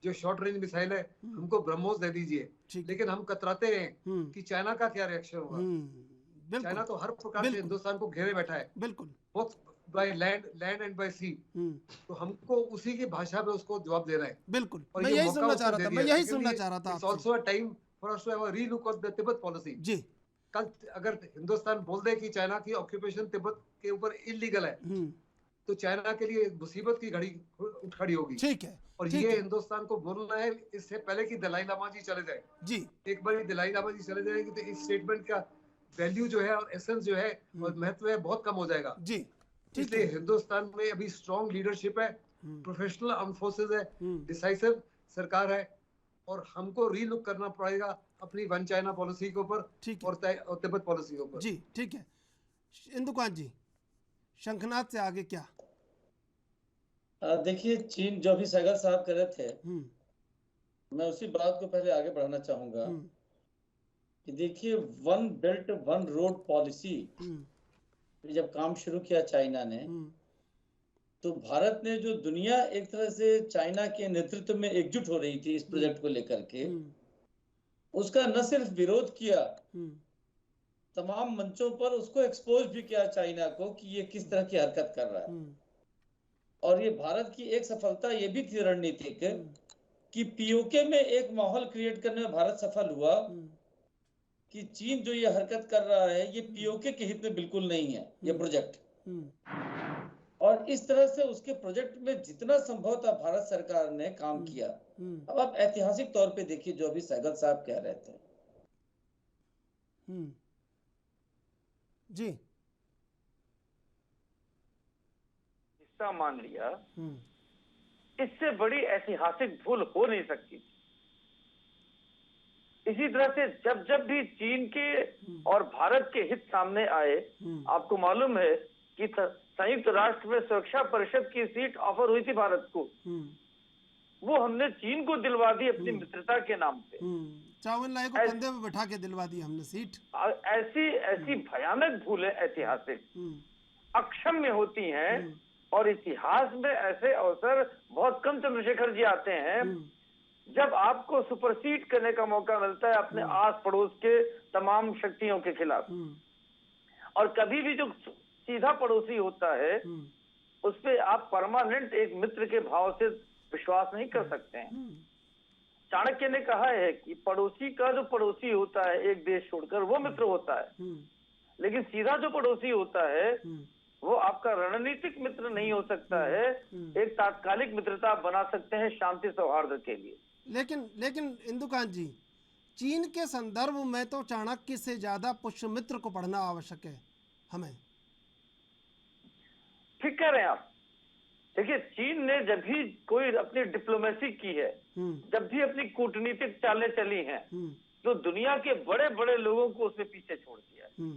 जो शॉर्ट रेंज मिसाइल है, हमको ब्रह्मोस दे दीजिए। लेकिन हम कतराते हैं कि चाइना का क्या रिएक्शन होगा। चाइना तो हर प्रकार से हिंदुस्तान को घेरे बैठा है, बिल्कुल, both by land and by sea. तो हमको उसी की भाषा में उसको जवाब देना है। बिल्कुल, मैं यही सुनना चाह रहा था। It's also a time for us to have a relook of the Tibet policy. जी, कल अगर हिंदुस्तान बोल दे कि चाइना की ऑक्यूपेशन तिब्बत के ऊपर इलीगल है, तो चाइना के लिए मुसीबत की घड़ी उठ खड़ी होगी। ठीक है, और ये हिंदुस्तान को बोलना है इससे पहले कि दलाई लामा जी चले जाए। जी, एक बार दलाई लामा जी चले जाएंगे तो इस स्टेटमेंट का वैल्यू जो है और एसेंस जो है और महत्व है बहुत कम हो जाएगा। जी, इसलिए हिंदुस्तान में अभी स्ट्रॉन्ग लीडरशिप है, प्रोफेशनल आर्म फोर्सेस है, डिसाइसिव सरकार है, और हमको रीलुक करना पड़ेगा अपनी वन चाइना पॉलिसी के ऊपर और तिब्बत पॉलिसी के ऊपर। जी, ठीक है। इंदुकान जी, शंखनाद से आगे क्या? देखिए, चीन जो भी सहगल साहब कर रहे थे, मैं उसी बात को पहले आगे बढ़ाना चाहूंगा कि देखिए, one belt one road policy जब काम शुरू किया चाइना ने, तो भारत ने जो दुनिया एक तरह से चाइना के नेतृत्व में एकजुट हो रही थी इस प्रोजेक्ट को लेकर के, उसका न सिर्फ विरोध किया, तमाम मंचों पर उसको एक्सपोज भी किया चाइना को कि ये किस तरह की हरकत कर रहा है। और ये भारत की एक सफलता ये भी थी रणनीतिक कि पीओके में एक माहौल क्रिएट करने में भारत सफल हुआ कि चीन जो ये हरकत कर रहा है ये पीओके के हित में बिल्कुल नहीं है ये प्रोजेक्ट। और इस तरह से उसके प्रोजेक्ट में जितना संभव था भारत सरकार ने काम किया। अब आप ऐतिहासिक तौर पे देखिए जो अभी सहगल साहब कह रहे थे। जी, हिस्सा मान लिया, इससे बड़ी ऐतिहासिक भूल हो नहीं सकती। इसी तरह से जब जब भी चीन के और भारत के हित सामने आए, आपको मालूम है कि संयुक्त राष्ट्र में सुरक्षा परिषद की सीट ऑफर हुई थी भारत को, वो हमने चीन को दिलवा दी अपनी मित्रता के नाम पे। चाउन लाई को कंधे पे बैठा के दिलवा दी हमने सीट। ऐसी भयानक भूलें ऐतिहासिक अक्षम्य होती हैं, और इतिहास में ऐसे अवसर बहुत कम चंद्रशेखर जी आते हैं जब आपको सुपरसीड करने का मौका मिलता है अपने आस पड़ोस के तमाम शक्तियों के खिलाफ। और कभी भी जो सीधा पड़ोसी होता है उस पे आप परमानेंट एक मित्र के भाव से विश्वास नहीं कर सकते हैं। चाणक्य ने कहा है कि पड़ोसी का जो पड़ोसी होता है एक देश छोड़कर वो मित्र होता है, लेकिन सीधा जो पड़ोसी होता है वो आपका रणनीतिक मित्र नहीं हो सकता है। एक तात्कालिक मित्रता आप बना सकते हैं शांति सौहार्द के लिए। लेकिन इंदुकांत जी, चीन के संदर्भ में तो चाणक्य से ज्यादा पुष्यमित्र को पढ़ना आवश्यक है हमें। ठीक कह रहे हैं आप। देखिए, चीन ने जब भी कोई अपनी डिप्लोमेसी की है, जब भी अपनी कूटनीतिक चालें चली हैं, तो दुनिया के बड़े बड़े लोगों को उसने पीछे छोड़ दिया है।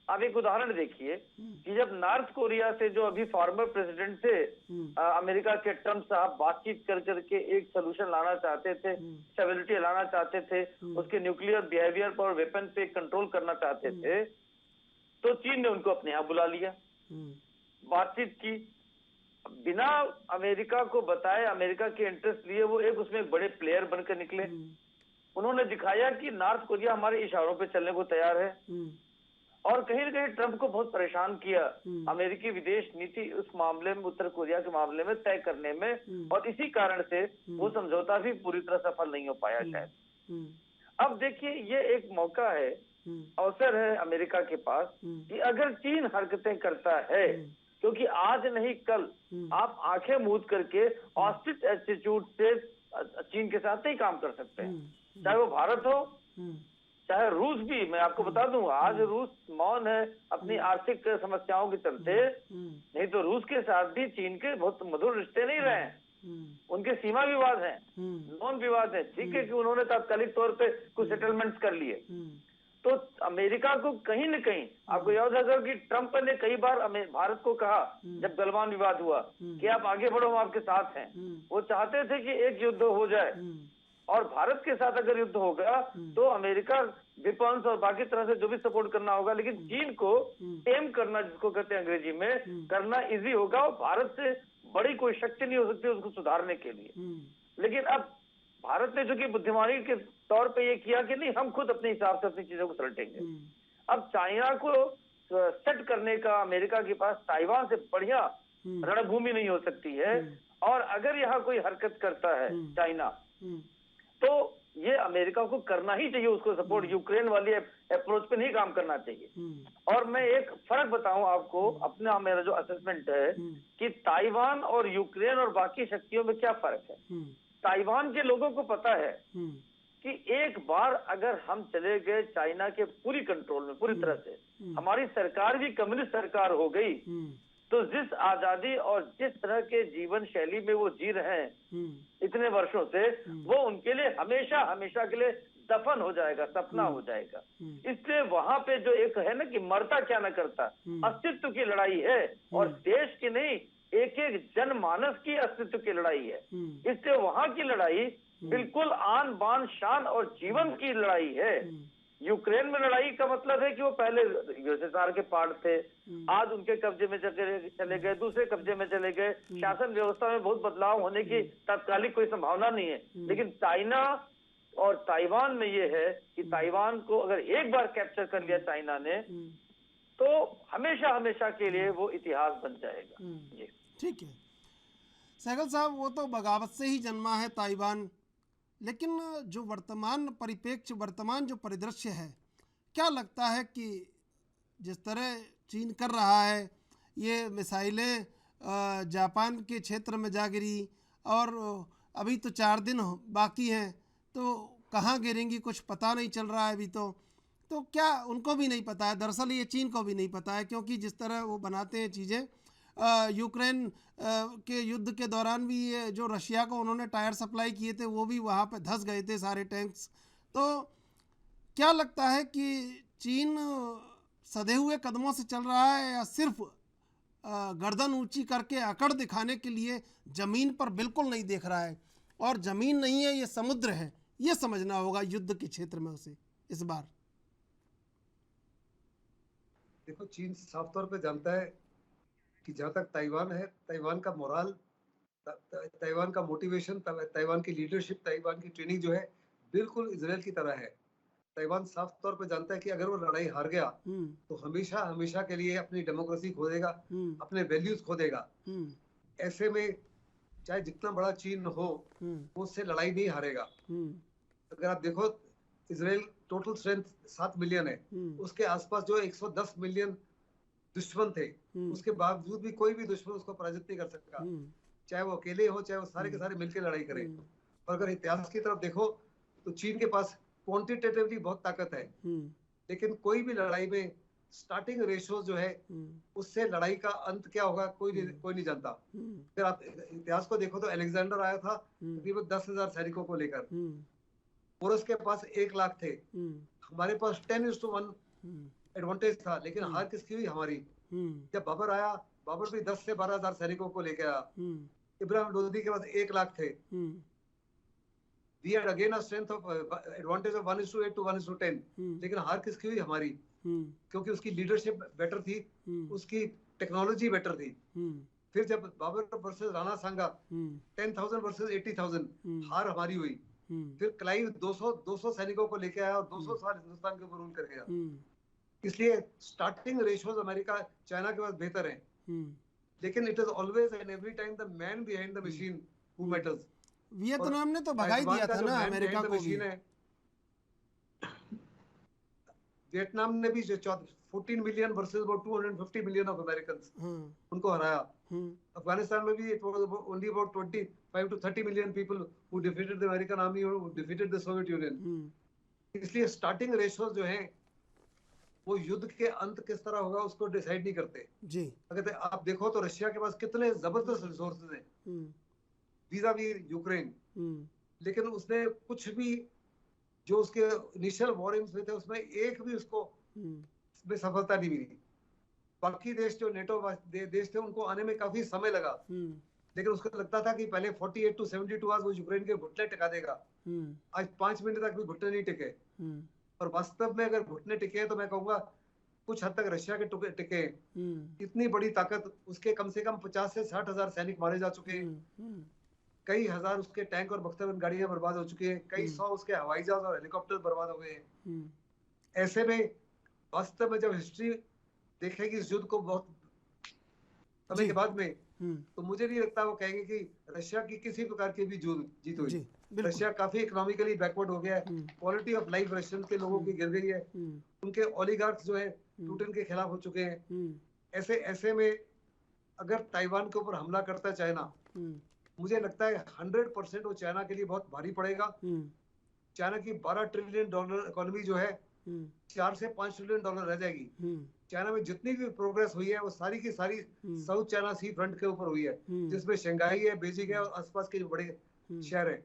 आप एक उदाहरण देखिए कि जब नॉर्थ कोरिया से जो अभी फॉर्मर प्रेसिडेंट थे अमेरिका के ट्रम्प साहब बातचीत कर करके एक सोल्यूशन लाना चाहते थे, स्टेबिलिटी लाना चाहते थे, उसके न्यूक्लियर बिहेवियर पर वेपन पे कंट्रोल करना चाहते थे, तो चीन ने उनको अपने यहाँ बुला लिया, बातचीत की, बिना अमेरिका को बताए, अमेरिका के इंटरेस्ट लिए वो एक उसमें एक बड़े प्लेयर बनकर निकले। उन्होंने दिखाया कि नॉर्थ कोरिया हमारे इशारों पे चलने को तैयार है, और कहीं न कहीं ट्रंप को बहुत परेशान किया अमेरिकी विदेश नीति उस मामले में, उत्तर कोरिया के मामले में तय करने में, और इसी कारण से वो समझौता भी पूरी तरह सफल नहीं हो पाया शायद। अब देखिए, ये एक मौका है, अवसर है अमेरिका के पास कि अगर चीन हरकतें करता है, क्योंकि आज नहीं कल आप आंखें मूंद करके ऑस्ट्रिच एटीट्यूड से चीन के साथ नहीं काम कर सकते हैं, चाहे वो भारत हो चाहे रूस भी। मैं आपको बता दूं, आज रूस मौन है अपनी आर्थिक समस्याओं के चलते, नहीं तो रूस के साथ भी चीन के बहुत मधुर रिश्ते नहीं रहे हैं, उनके सीमा विवाद हैं, नॉन विवाद है। ठीक है कि उन्होंने तात्कालिक तौर पे कुछ सेटलमेंट्स कर लिए। तो अमेरिका को कहीं न कहीं, आपको याद होगा कि ट्रंप ने कई बार भारत को कहा जब गलवान विवाद हुआ कि आप आगे बढ़ो, हम आपके साथ हैं। वो चाहते थे कि एक युद्ध हो जाए, और भारत के साथ अगर युद्ध होगा तो अमेरिका वेपन्स और बाकी तरह से जो भी सपोर्ट करना होगा, लेकिन चीन को टेम करना, जिसको कहते हैं अंग्रेजी में, करना इजी होगा, और भारत से बड़ी कोई शक्ति नहीं हो सकती उसको सुधारने के लिए। लेकिन अब भारत ने जो कि बुद्धिमानी के तौर पे ये किया कि नहीं, हम खुद अपने हिसाब से अपनी चीजों को सलटेंगे। अब चाइना को सेट करने का अमेरिका के पास ताइवान से बढ़िया रणभूमि नहीं हो सकती है, और अगर यहाँ कोई हरकत करता है चाइना, तो ये अमेरिका को करना ही चाहिए उसको सपोर्ट। यूक्रेन वाली अप्रोच पे नहीं काम करना चाहिए। और मैं एक फर्क बताऊं आपको, अपना मेरा जो असेसमेंट है कि ताइवान और यूक्रेन और बाकी शक्तियों में क्या फर्क है। ताइवान के लोगों को पता है कि एक बार अगर हम चले गए चाइना के पूरी कंट्रोल में, पूरी तरह से हमारी सरकार भी कम्युनिस्ट सरकार हो गई, तो जिस आजादी और जिस तरह के जीवन शैली में वो जी रहे हैं इतने वर्षों से, वो उनके लिए हमेशा हमेशा के लिए दफन हो जाएगा, सपना हो जाएगा। इसलिए वहां पे जो एक है ना कि मरता क्या न करता, अस्तित्व की लड़ाई है, और देश की नहीं, एक एक जनमानस की अस्तित्व की लड़ाई है। इसलिए वहां की लड़ाई बिल्कुल आन बान शान और जीवन की लड़ाई है। यूक्रेन में लड़ाई का मतलब है कि वो पहले यूएसएसआर के पार्ट थे, आज उनके कब्जे में चले गए, दूसरे कब्जे में चले गए, शासन व्यवस्था में बहुत बदलाव होने की तात्कालिक कोई संभावना नहीं है। लेकिन चाइना और ताइवान में ये है कि ताइवान को अगर एक बार कैप्चर कर लिया चाइना ने, तो हमेशा हमेशा के लिए वो इतिहास बन जाएगा। जी ठीक है सहगल साहब, वो तो बगावत से ही जन्मा है ताइवान, लेकिन जो वर्तमान परिप्रेक्ष्य, वर्तमान जो परिदृश्य है, क्या लगता है कि जिस तरह चीन कर रहा है, ये मिसाइलें जापान के क्षेत्र में जा गिरी और अभी तो 4 दिन बाकी हैं, तो कहाँ गिरेंगी कुछ पता नहीं चल रहा है अभी तो क्या उनको भी नहीं पता है? दरअसल ये चीन को भी नहीं पता है, क्योंकि जिस तरह वो बनाते हैं चीज़ें, यूक्रेन के युद्ध के दौरान भी ये जो रशिया को उन्होंने टायर सप्लाई किए थे वो भी वहाँ पे धंस गए थे सारे टैंक्स। तो क्या लगता है कि चीन सधे हुए कदमों से चल रहा है या सिर्फ गर्दन ऊंची करके अकड़ दिखाने के लिए ज़मीन पर बिल्कुल नहीं देख रहा है, और ज़मीन नहीं है ये समुद्र है, ये समझना होगा युद्ध के क्षेत्र में उसे इस बार? देखो, चीन साफ तौर पे जानता है कि जहाँ तक ताइवान है, ताइवान का मोराल, ताइवान का मोटिवेशन, ताइवान की लीडरशिप, ताइवान की ट्रेनिंग जो है बिल्कुल इजराइल की तरह है। ताइवान साफ तौर पे जानता है कि अगर वो लड़ाई हार गया तो हमेशा हमेशा के लिए अपनी डेमोक्रेसी खो देगा, अपने वैल्यूज खो देगा। ऐसे में चाहे जितना बड़ा चीन हो, वो उससे लड़ाई नहीं हारेगा। अगर आप देखो, इजराइल टोटल स्ट्रेंथ 7 मिलियन है, उसके आसपास जो 110 मिलियन दुश्मन थे, उसके बावजूद भी कोई भी दुश्मन उसको पराजित नहीं कर सका, चाहे वो अकेले हो, चाहे वो सारे के सारे मिलकर लड़ाई करें। और अगर इतिहास की तरफ देखो तो चीन के पास क्वांटिटेटिवली बहुत ताकत है, लेकिन कोई भी लड़ाई में स्टार्टिंग रेशो जो है, उससे लड़ाई का अंत क्या होगा कोई नहीं जानता। अगर आप इतिहास को देखो तो अलेक्जेंडर आया था तकरीबन 10,000 सैनिकों को लेकर, पोरस के पास 1 लाख थे, हमारे पास 10:1 एडवांटेज था, लेकिन हार किसकी हुई? हमारी। जब बाबर आया, बाबर भी 10 से 12,000 सैनिकों को लेकर आया, इब्राहिम लोदी के पास 1 लाख थे। We had again a strength of advantage of 1:8 to 1:10, लेकिन हार किसकी हुई? हमारी, क्योंकि उसकी लीडरशिप बेटर थी, उसकी टेक्नोलॉजी बेटर थी। फिर जब बाबर वर्सेस राणा सांगा 10,000 वर्सेस 80,000, हार हमारी हुई। फिर क्लाइव 200 सैनिकों को लेके आया और 200 साल हिंदुस्तान के ऊपर रूल कर गया। इसलिए स्टार्टिंग रेशियोज अमेरिका चाइना के पास बेहतर है, लेकिन it is always and every time the man behind the machine who matters. Vietnam ने तो भगा ही दिया था ना अमेरिका को भी। वियतनाम ने भी 14 million versus about 250 million of Americans, उनको हराया। अफगानिस्तान में भी it was only about 25 to 30 million people who defeated the American army or who defeated the Soviet Union। इसलिए स्टार्टिंग रेशियोज जो हैं वो युद्ध के अंत किस तरह होगा उसको डिसाइड नहीं करते जी। अगर आप देखो तो रशिया के पास कितने जबरदस्त रिसोर्सेज हैं वीजा वी यूक्रेन, लेकिन उसने कुछ भी जो उसके इनिशियल वॉरिंग्स में थे उसमें एक भी उसको में सफलता नहीं मिली। बाकी देश जो नेटो देश थे उनको आने में काफी समय लगा, लेकिन उसको लगता था कि पहले 48 to 72 आवर्स वो यूक्रेन के घुटने टिका देगा। आज 5 मिनट तक भी घुटने नहीं टिके, और वास्तव में अगर घुटने टिके तो मैं कहूंगा कुछ हद तक रशिया के टिके। इतनी बड़ी ताकत, उसके कम से कम 50 से 60 हजार सैनिक मारे जा चुके हैं, कई हजार उसके टैंक और बख्तरबंद गाड़ियां बर्बाद हो चुकी हैं, कई 100 उसके हवाई जहाज और हेलीकॉप्टर बर्बाद हो गए हैं। ऐसे में वास्तव में जब हिस्ट्री देखेगी इस युद्ध को बहुत समय के बाद में, तो मुझे नहीं लगता वो कहेंगे कि रशिया की किसी प्रकार की भी जीत हुई। रशिया काफी इकोनॉमिकली बैकवर्ड हो गया है, क्वालिटी ऑफ लाइफ रशियन के लोगों की गिर गई है, उनके ओलिगार्क्स जो है पुतिन के खिलाफ हो चुके हैं। ऐसे में अगर ताइवान के ऊपर हमला करता है चाइना, मुझे लगता है 100% वो चाइना के लिए बहुत भारी पड़ेगा। चाइना की $12 ट्रिलियन इकोनॉमी जो है 4 से 5 ट्रिलियन डॉलर रह जाएगी। चाइना में जितनी भी प्रोग्रेस हुई है वो सारी की सारी साउथ चाइना सी फ्रंट के ऊपर हुई है, जिसमें शंघाई है, बीजिंग है और आसपास के जो बड़े शहर है।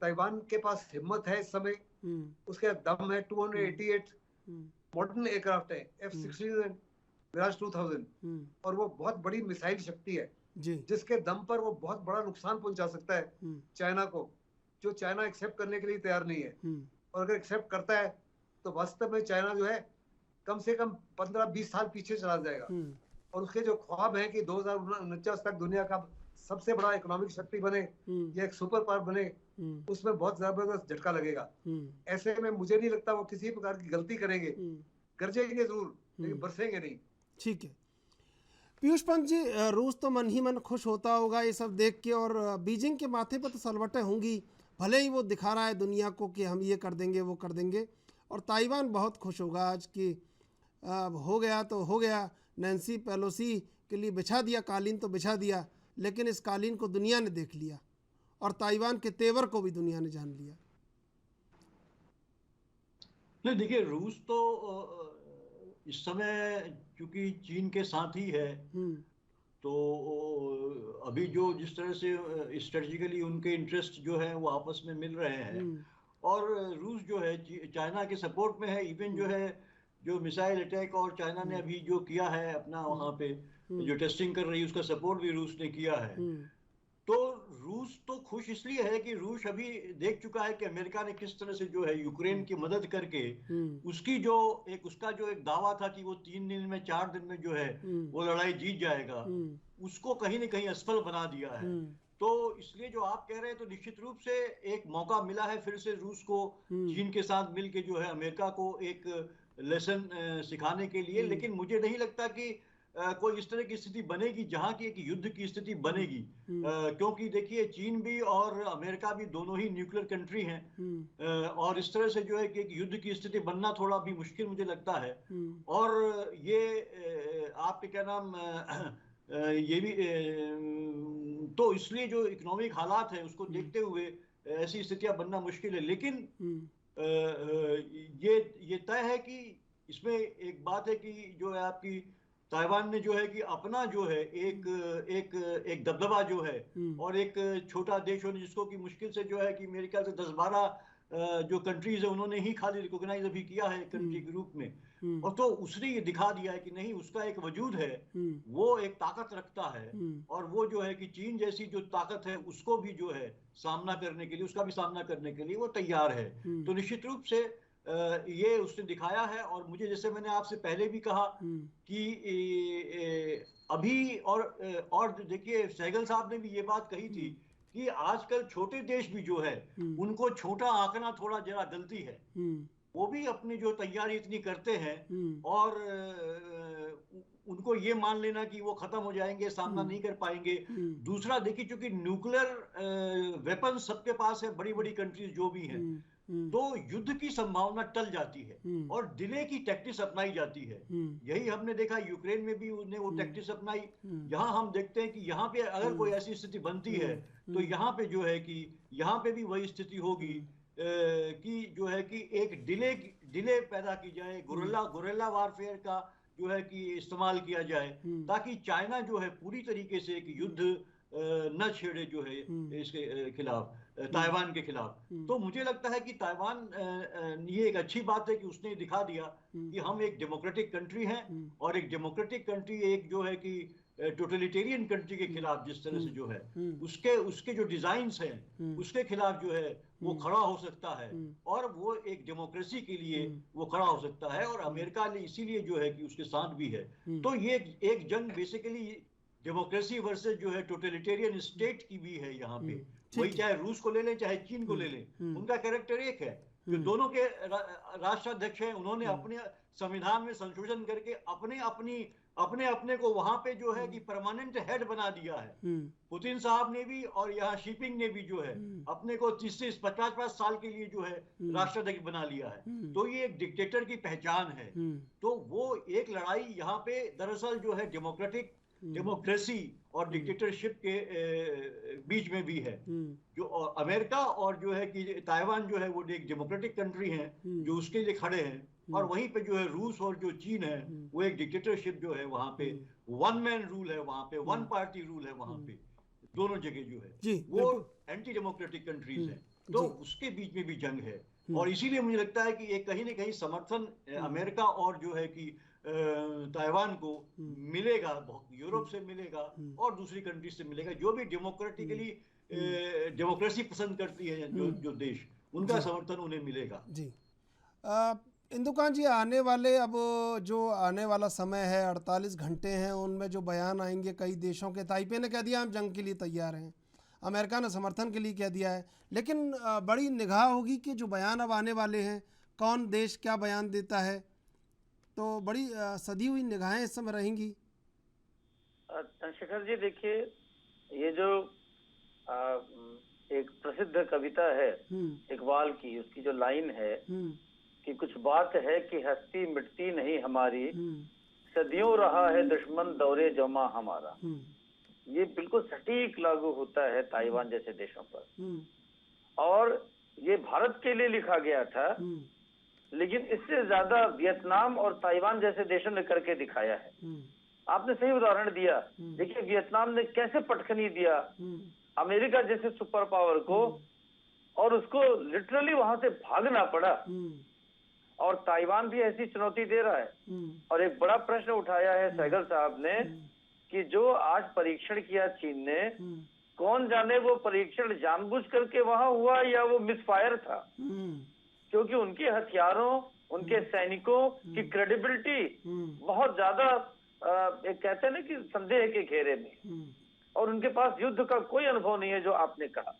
ताइवान के पास हिम्मत है इस समय, उसके दम है। 288 मॉडर्न एयरक्राफ्ट है, F-16 मिराज 2000, और वो बहुत बड़ी मिसाइल शक्ति है जिसके दम पर वो बहुत बड़ा नुकसान पहुंचा सकता है चाइना को, जो चाइना एक्सेप्ट करने के लिए तैयार नहीं है। और अगर एक्सेप्ट करता है तो वास्तव में चाइना जो है कम से कम 15-20 साल पीछे चला जाएगा। और उसके जो ख्वाब है कि 2049 तक दुनिया का सबसे बड़ा इकोनॉमिक शक्ति बने या एक सुपर पावर बने, उसमें बहुत जबरदस्त झटका लगेगा। ऐसे में मुझे नहीं लगता वो किसी प्रकार की गलती करेंगे, गरजेंगे जरूर लेकिन बरसेंगे नहीं। ठीक है पीयूष पंत जी, रूस तो मन ही मन खुश होता होगा ये सब देख के, और बीजिंग के माथे पर तो सलवटें होंगी, भले ही वो दिखा रहा है दुनिया को कि हम ये कर देंगे वो कर देंगे, और ताइवान बहुत खुश होगा आज कि हो गया तो हो गया, नैन्सी पेलोसी के लिए बिछा दिया कालीन तो बिछा दिया, लेकिन इस कालीन को दुनिया ने देख लिया और ताइवान के तेवर को भी दुनिया ने जान लिया। नहीं देखिए, रूस तो इस समय चूंकि चीन के साथ ही है, तो अभी जो जिस तरह से स्ट्रेटेजिकली उनके इंटरेस्ट जो है वो आपस में मिल रहे हैं, और रूस जो है चाइना के सपोर्ट में है। इवन जो है जो मिसाइल अटैक और चाइना ने अभी जो किया है अपना वहां पे जो टेस्टिंग कर रही है उसका सपोर्ट भी रूस ने किया है। तो रूस तो खुश इसलिए है कि रूस अभी देख चुका है कि अमेरिका ने किस तरह से जो है यूक्रेन की मदद करके उसकी जो उसका जो एक दावा था कि वो 3 दिन में 4 दिन में जो है वो लड़ाई जीत जाएगा, उसको कहीं ना कहीं असफल बना दिया है। तो इसलिए जो आप कह रहे हैं, तो निश्चित रूप से एक मौका मिला है फिर से रूस को चीन के साथ मिलके जो है अमेरिका को एक लेसन सिखाने के लिए। लेकिन मुझे नहीं लगता कि कोई इस तरह की स्थिति बनेगी जहां की एक युद्ध की स्थिति बनेगी, क्योंकि देखिए चीन भी और अमेरिका भी दोनों ही न्यूक्लियर कंट्री हैं, और इस तरह से जो है कि एक युद्ध की स्थिति बनना थोड़ा भी मुश्किल मुझे लगता है। और ये आपके क्या नाम ये भी तो इसलिए जो इकोनॉमिक हालात है उसको देखते हुए ऐसी स्थितियां बनना मुश्किल है। लेकिन ये तय है कि इसमें एक बात है कि जो है आपकी ताइवान ने जो है कि अपना जो है एक दबदबा जो है, और एक छोटा देश होने जिसको कि मुश्किल से जो है कि मेरे ख्याल से 10-12 जो कंट्रीज है उन्होंने ही खाली रिकॉग्नाइज अभी किया है कंट्री के रूप में, और तो उसने ये दिखा दिया है कि नहीं उसका एक वजूद है, वो एक ताकत रखता है, और वो जो है कि चीन जैसी जो ताकत है उसको भी जो है सामना करने के लिए, उसका भी सामना करने के लिए वो तैयार है। तो निश्चित रूप से ये उसने दिखाया है। और मुझे जैसे मैंने आपसे पहले भी कहा कि अभी और देखिए सहगल साहब ने भी ये बात कही थी कि आजकल छोटे देश भी जो है उनको छोटा आंकना थोड़ा जरा गलती है। वो भी अपनी जो तैयारी इतनी करते हैं और उनको ये मान लेना कि वो खत्म हो जाएंगे, सामना नहीं कर पाएंगे। दूसरा देखिए, चूंकि न्यूक्लियर वेपन सबके पास है, बड़ी बड़ी कंट्रीज जो भी हैं, तो युद्ध की संभावना टल जाती है और डिले की टैक्टिक्स अपनाई जाती है। यही हमने देखा यूक्रेन में भी उन्होंने वो टैक्टिक्स अपनाई। यहाँ हम देखते हैं कि यहाँ पे अगर कोई ऐसी स्थिति बनती है तो यहाँ पे जो है कि यहाँ पे भी वही स्थिति होगी कि जो है कि एक डिले पैदा की जाए, गुरिल्ला वारफेयर का जो है कि इस्तेमाल किया जाए, ताकि चाइना जो है पूरी तरीके से एक युद्ध न छेड़े जो है इसके खिलाफ, ताइवान के खिलाफ। तो मुझे लगता है कि ताइवान ये एक अच्छी बात है कि उसने दिखा दिया कि हम एक डेमोक्रेटिक कंट्री हैं, और एक डेमोक्रेटिक कंट्री एक जो है कि टोटलिटेरियन कंट्री के खिलाफ जिस तरह से जो है उसके जो डिजाइन्स हैं उसके खिलाफ जो है वो खड़ा हो सकता है, और वो एक डेमोक्रेसी के लिए वो खड़ा हो सकता है। और अमेरिका ने इसीलिए जो है कि उसके साथ भी है। तो ये एक जंग बेसिकली डेमोक्रेसी वर्सेस जो है टोटलिटेरियन स्टेट की भी है यहाँ पे। वही चाहे रूस को ले लें चाहे चीन को ले लें, उनका कैरेक्टर एक है। जो दोनों के राष्ट्राध्यक्ष हैं उन्होंने अपने संविधान में संशोधन करके अपने को वहां पे जो है कि परमानेंट हेड बना दिया है। पुतिन साहब ने भी और यहाँ शिपिंग ने भी जो है अपने को 30-50 साल के लिए जो है राष्ट्राध्यक्ष बना लिया है। तो ये एक डिक्टेटर की पहचान है। तो वो एक लड़ाई यहाँ पे दरअसल जो है डेमोक्रेसी और डिक्टेटरशिप के बीच में भी है। जो अमेरिका और जो है कि ताइवान जो है वो एक डेमोक्रेटिक कंट्री है जो उसके लिए खड़े हैं, और वहीं पे जो है रूस और जो चीन है वो एक डिक्टेटरशिप जो है वहां पे वन मैन रूल है, वहां पे वन पार्टी रूल है, वहां पे दोनों जगह जो है वो एंटी डेमोक्रेटिक कंट्रीज है। तो उसके बीच में भी जंग है, और इसीलिए मुझे लगता है कि एक कहीं ना कहीं समर्थन अमेरिका और जो है कि ताइवान को मिलेगा, यूरोप से मिलेगा और दूसरी कंट्री से मिलेगा, जो भी डेमोक्रेटिकली डेमोक्रेसी पसंद करती है जो देश, उनका समर्थन उन्हें मिलेगा। जी इंदुकान जी, आने वाले अब जो आने वाला समय है 48 घंटे हैं, उनमें जो बयान आएंगे कई देशों के, ताइपे ने कह दिया हम जंग के लिए तैयार हैं, अमेरिका ने समर्थन के लिए कह दिया है, लेकिन बड़ी निगाह होगी कि जो बयान अब आने वाले हैं कौन देश क्या बयान देता है, तो बड़ी सधी हुई निगाहें इस समय रहेंगी। चंद्रशेखर जी देखिए, ये जो एक प्रसिद्ध कविता है इकबाल की, उसकी जो लाइन है कि कुछ बात है कि हस्ती मिटती नहीं हमारी, सदियों रहा है दुश्मन दौरे जमा हमारा, ये बिल्कुल सटीक लागू होता है ताइवान जैसे देशों पर। और ये भारत के लिए लिखा गया था, लेकिन इससे ज्यादा वियतनाम और ताइवान जैसे देशों ने करके दिखाया है। आपने सही उदाहरण दिया। देखिए वियतनाम ने कैसे पटखनी दिया अमेरिका जैसे सुपर पावर को, और उसको लिटरली वहां से भागना पड़ा। और ताइवान भी ऐसी चुनौती दे रहा है। और एक बड़ा प्रश्न उठाया है सहगल साहब ने कि जो आज परीक्षण किया चीन ने, कौन जाने वो परीक्षण जानबूझ करके वहां हुआ या वो मिसफायर था, क्योंकि उनके हथियारों, उनके सैनिकों की क्रेडिबिलिटी बहुत ज्यादा एक कहते हैं ना कि संदेह के घेरे में, और उनके पास युद्ध का कोई अनुभव नहीं है जो आपने कहा।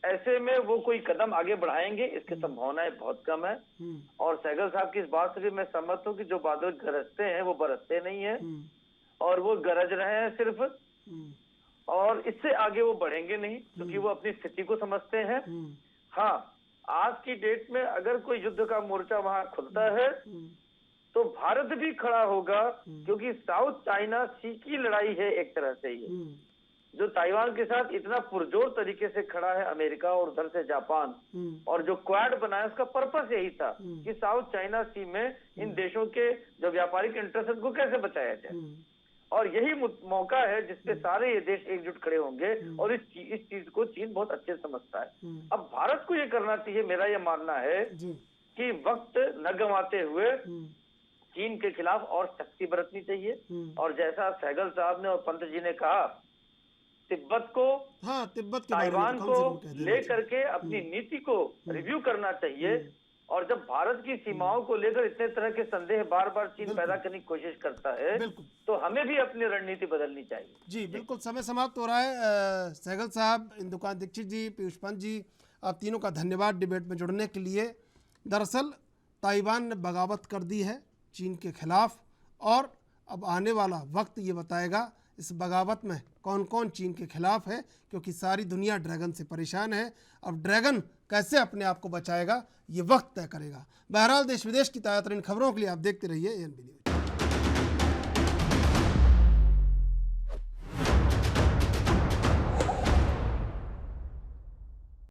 ऐसे में वो कोई कदम आगे बढ़ाएंगे इसकी संभावनाएं बहुत कम है। और सहगल साहब की इस बात से भी मैं सहमत हूँ कि जो बादल गरजते हैं वो बरसते नहीं है, और वो गरज रहे हैं सिर्फ, और इससे आगे वो बढ़ेंगे नहीं, क्योंकि वो अपनी स्थिति को समझते हैं। हाँ, आज की डेट में अगर कोई युद्ध का मोर्चा वहां खुलता है तो भारत भी खड़ा होगा, क्योंकि साउथ चाइना सी की लड़ाई है एक तरह से ये, जो ताइवान के साथ इतना पुरजोर तरीके से खड़ा है अमेरिका और उधर से जापान, और जो क्वाड बनाया उसका पर्पस यही था कि साउथ चाइना सी में इन देशों के जो व्यापारिक इंटरेस्ट को कैसे बचाया जाए। और यही मौका है जिसपे सारे ये देश एकजुट खड़े होंगे, और इस चीज को चीन बहुत अच्छे से समझता है। अब भारत को ये करना चाहिए, मेरा ये मानना है कि वक्त न गंवाते हुए चीन के खिलाफ और सख्ती बरतनी चाहिए। और जैसा सहगल साहब ने और पंत जी ने कहा, तिब्बत को, तिब्बत के ताइवान को लेकर के अपनी नीति को रिव्यू करना चाहिए। और जब भारत की सीमाओं को लेकर इतने तरह के संदेह बार बार चीन पैदा करने की कोशिश करता है, तो हमें भी अपनी रणनीति बदलनी चाहिए। जी बिल्कुल, समय समाप्त हो रहा है। सहगल साहब, इंदुकान दीक्षित जी, पीयूष पंत जी, आप तीनों का धन्यवाद डिबेट में जुड़ने के लिए। दरअसल ताइवान ने बगावत कर दी है चीन के खिलाफ, और अब आने वाला वक्त ये बताएगा इस बगावत में कौन कौन चीन के खिलाफ है, क्योंकि सारी दुनिया ड्रैगन से परेशान है। अब ड्रैगन कैसे अपने आप को बचाएगा ये वक्त तय करेगा। बहरहाल, देश विदेश की ताज़ा तरीन खबरों के लिए आप देखते रहिए ANB न्यूज़।